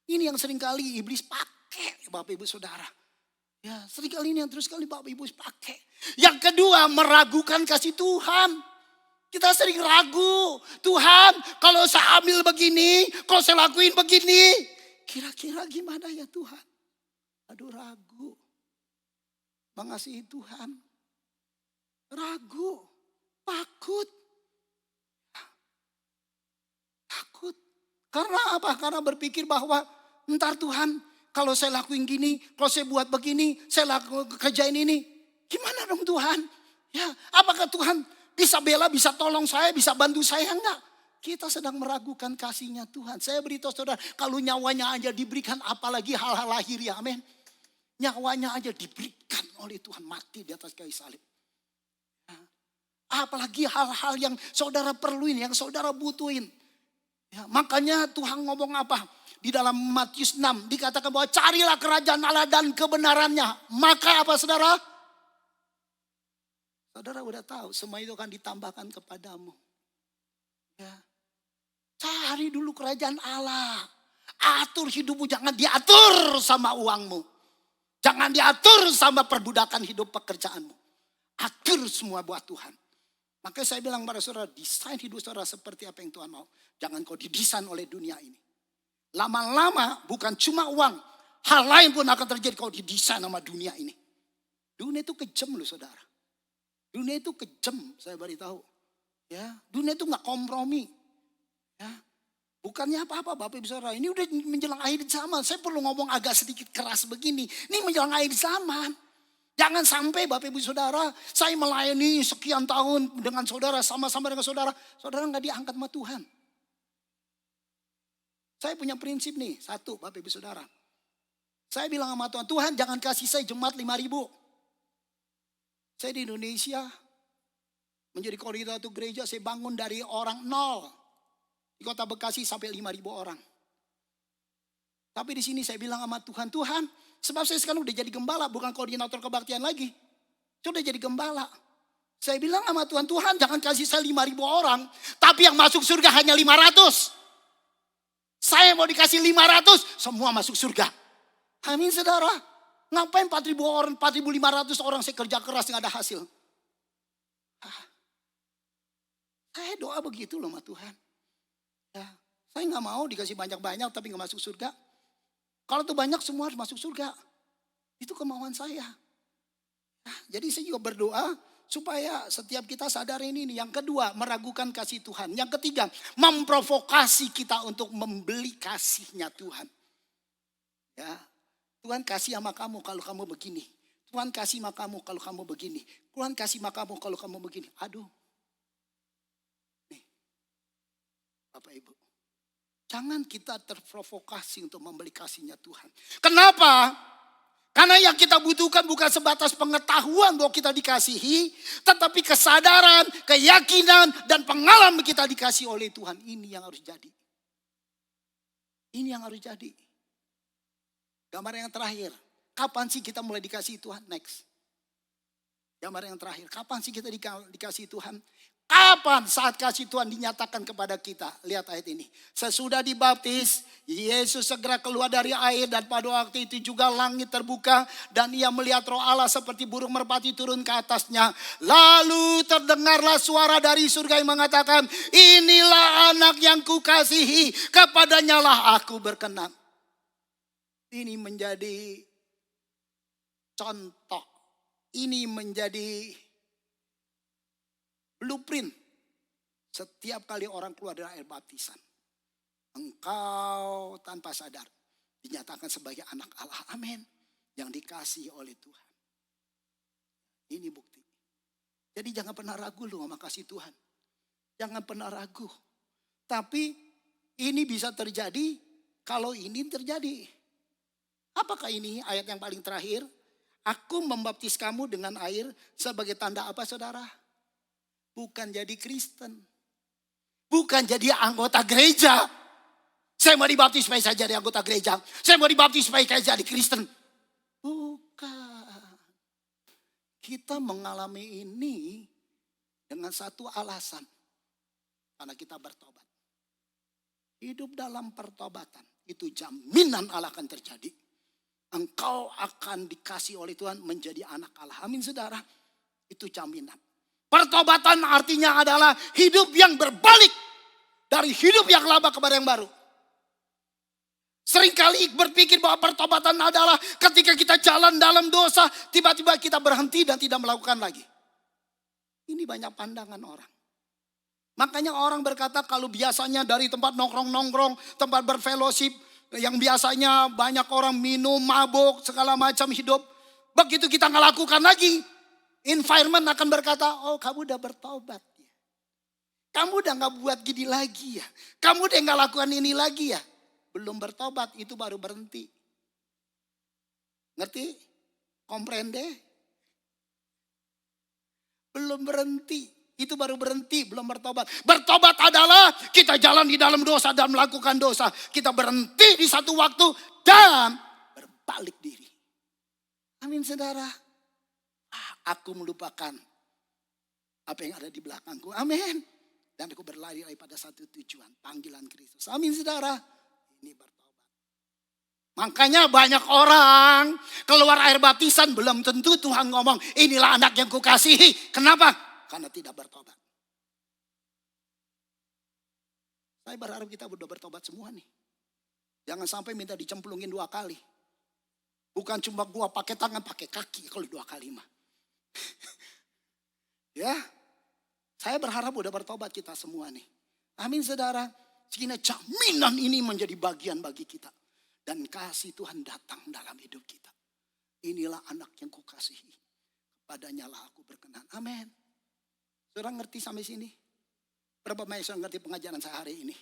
Ini yang seringkali iblis pakai, Bapak Ibu Saudara. Ya, seringkali ini yang terus kali Bapak Ibu pakai. Yang kedua, meragukan kasih Tuhan. Kita sering ragu. Tuhan, kalau saya ambil begini, kalau saya lakuin begini, kira-kira gimana ya Tuhan? Aduh, ragu. Mengasihi Tuhan. Ragu. Takut. Takut. Karena apa? Karena berpikir bahwa ntar Tuhan, kalau saya lakuin gini, kalau saya buat begini, saya kerjain ini. Gimana dong Tuhan? Ya, apakah Tuhan bisa bela, bisa tolong saya, bisa bantu saya? Enggak. Kita sedang meragukan kasihnya Tuhan. Saya beritahu saudara, kalau nyawanya aja diberikan, apalagi hal-hal lahir ya, amin. Nyawanya aja diberikan oleh Tuhan, mati di atas kayu salib. Ya. Apalagi hal-hal yang saudara perluin, yang saudara butuhin. Ya, makanya Tuhan ngomong apa? Di dalam Matius 6 dikatakan bahwa carilah kerajaan Allah dan kebenarannya. Maka apa saudara? Saudara udah tahu semua itu akan ditambahkan kepadamu. Ya. Cari dulu kerajaan Allah. Atur hidupmu, jangan diatur sama uangmu. Jangan diatur sama perbudakan hidup pekerjaanmu. Atur semua buat Tuhan. Makanya saya bilang pada saudara, desain hidup saudara seperti apa yang Tuhan mau. Jangan kau didesain oleh dunia ini. Lama-lama bukan cuma uang. Hal lain pun akan terjadi kalau didesain sama dunia ini. Dunia itu kejam loh saudara. Dunia itu kejam, saya beritahu. Ya, dunia itu gak kompromi. Ya, bukannya apa-apa Bapak Ibu Saudara. Ini udah menjelang akhir zaman. Saya perlu ngomong agak sedikit keras begini. Ini menjelang akhir zaman. Jangan sampai Bapak Ibu Saudara, saya melayani sekian tahun dengan saudara, sama-sama dengan saudara. Saudara gak diangkat sama Tuhan. Saya punya prinsip nih, satu Bapak Ibu Saudara. Saya bilang sama Tuhan, Tuhan jangan kasih saya jemaat 5.000. Saya di Indonesia, menjadi koordinator gereja, saya bangun dari orang 0. Di kota Bekasi sampai 5.000 orang. Tapi di sini saya bilang sama Tuhan, Tuhan, sebab saya sekarang udah jadi gembala, bukan koordinator kebaktian lagi. Saya udah jadi gembala. Saya bilang sama Tuhan, Tuhan jangan kasih saya 5.000 orang, tapi yang masuk surga hanya 500. Saya mau dikasih 500, semua masuk surga. Amin saudara. Ngapain 4.000 orang, 4.500 orang saya kerja keras gak ada hasil. Saya doa begitu loh sama Tuhan. Ya, saya gak mau dikasih banyak-banyak tapi gak masuk surga. Kalau itu banyak semua harus masuk surga. Itu kemauan saya. Nah, jadi saya juga berdoa supaya setiap kita sadar ini. Yang kedua, meragukan kasih Tuhan. Yang ketiga, memprovokasi kita untuk membeli kasihnya Tuhan. Ya, Tuhan kasih sama kamu kalau kamu begini. Tuhan kasih sama kamu kalau kamu begini. Tuhan kasih sama kamu kalau kamu begini. Aduh. Nih, Bapak Ibu. Jangan kita terprovokasi untuk membeli kasihnya Tuhan. Kenapa? Karena yang kita butuhkan bukan sebatas pengetahuan bahwa kita dikasihi. Tetapi kesadaran, keyakinan, dan pengalaman kita dikasihi oleh Tuhan. Ini yang harus jadi. Ini yang harus jadi. Gambar yang terakhir. Kapan sih kita mulai dikasihi Tuhan? Next. Gambar yang terakhir. Kapan sih kita dikasihi Tuhan? Kapan saat kasih Tuhan dinyatakan kepada kita? Lihat ayat ini. Sesudah dibaptis, Yesus segera keluar dari air dan pada waktu itu juga langit terbuka. Dan ia melihat roh Allah seperti burung merpati turun ke atasnya. Lalu terdengarlah suara dari surga yang mengatakan, inilah anak yang kukasihi, kepadanya lah aku berkenan. Ini menjadi contoh. Ini menjadi blueprint. Setiap kali orang keluar dari air baptisan. Engkau tanpa sadar dinyatakan sebagai anak Allah. Amin. Yang dikasihi oleh Tuhan. Ini bukti. Jadi jangan pernah ragu loh sama kasih Tuhan. Jangan pernah ragu. Tapi ini bisa terjadi kalau ini terjadi. Apakah ini ayat yang paling terakhir? Aku membaptis kamu dengan air sebagai tanda apa saudara? Bukan jadi Kristen. Bukan jadi anggota gereja. Saya mau dibaptis supaya saya jadi anggota gereja. Saya mau dibaptis supaya saya jadi Kristen. Bukan. Kita mengalami ini dengan satu alasan. Karena kita bertobat. Hidup dalam pertobatan. Itu jaminan Allah akan terjadi. Engkau akan dikasih oleh Tuhan menjadi anak Allah. Amin saudara. Itu jaminan. Pertobatan artinya adalah hidup yang berbalik. Dari hidup yang lama kepada yang baru. Seringkali berpikir bahwa pertobatan adalah ketika kita jalan dalam dosa. Tiba-tiba kita berhenti dan tidak melakukan lagi. Ini banyak pandangan orang. Makanya orang berkata kalau biasanya dari tempat nongkrong-nongkrong, tempat berfellowship, yang biasanya banyak orang minum, mabuk, segala macam hidup. Begitu kita nggak lakukan lagi, environment akan berkata, oh kamu udah bertobat ya. Kamu udah nggak buat gini lagi ya. Kamu udah nggak lakukan ini lagi ya. Belum bertobat, itu baru berhenti. Ngerti? Komprende? Belum berhenti. Itu baru berhenti, belum bertobat. Bertobat adalah kita jalan di dalam dosa dan melakukan dosa. Kita berhenti di satu waktu dan berbalik diri. Amin saudara. Aku melupakan apa yang ada di belakangku. Amin. Dan aku berlari pada satu tujuan. Panggilan Kristus. Amin saudara. Ini bertobat. Makanya banyak orang keluar air baptisan belum tentu Tuhan ngomong inilah anak yang kukasihi. Kenapa? Karena tidak bertobat. Saya berharap kita udah bertobat semua nih. Jangan sampai minta dicemplungin 2 kali. Bukan cuma gua pakai tangan, pakai kaki kalau 2 kali mah. Ya, saya berharap udah bertobat kita semua nih. Amin saudara. Sehingga jaminan ini menjadi bagian bagi kita. Dan kasih Tuhan datang dalam hidup kita. Inilah anak yang kukasihi. Kepadanya lah aku berkenan. Amin. Saudara ngerti sampai sini? Berapa banyak saudara ngerti pengajaran saya hari ini?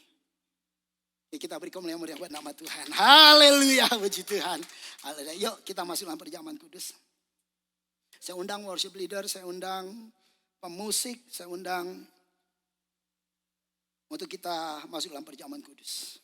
Ya, kita beri kemuliaan buat nama Tuhan. Haleluya, puji Tuhan. Haleluya. Yuk kita masuk dalam perjamuan kudus. Saya undang worship leader, saya undang pemusik, saya undang untuk kita masuk dalam perjamuan kudus.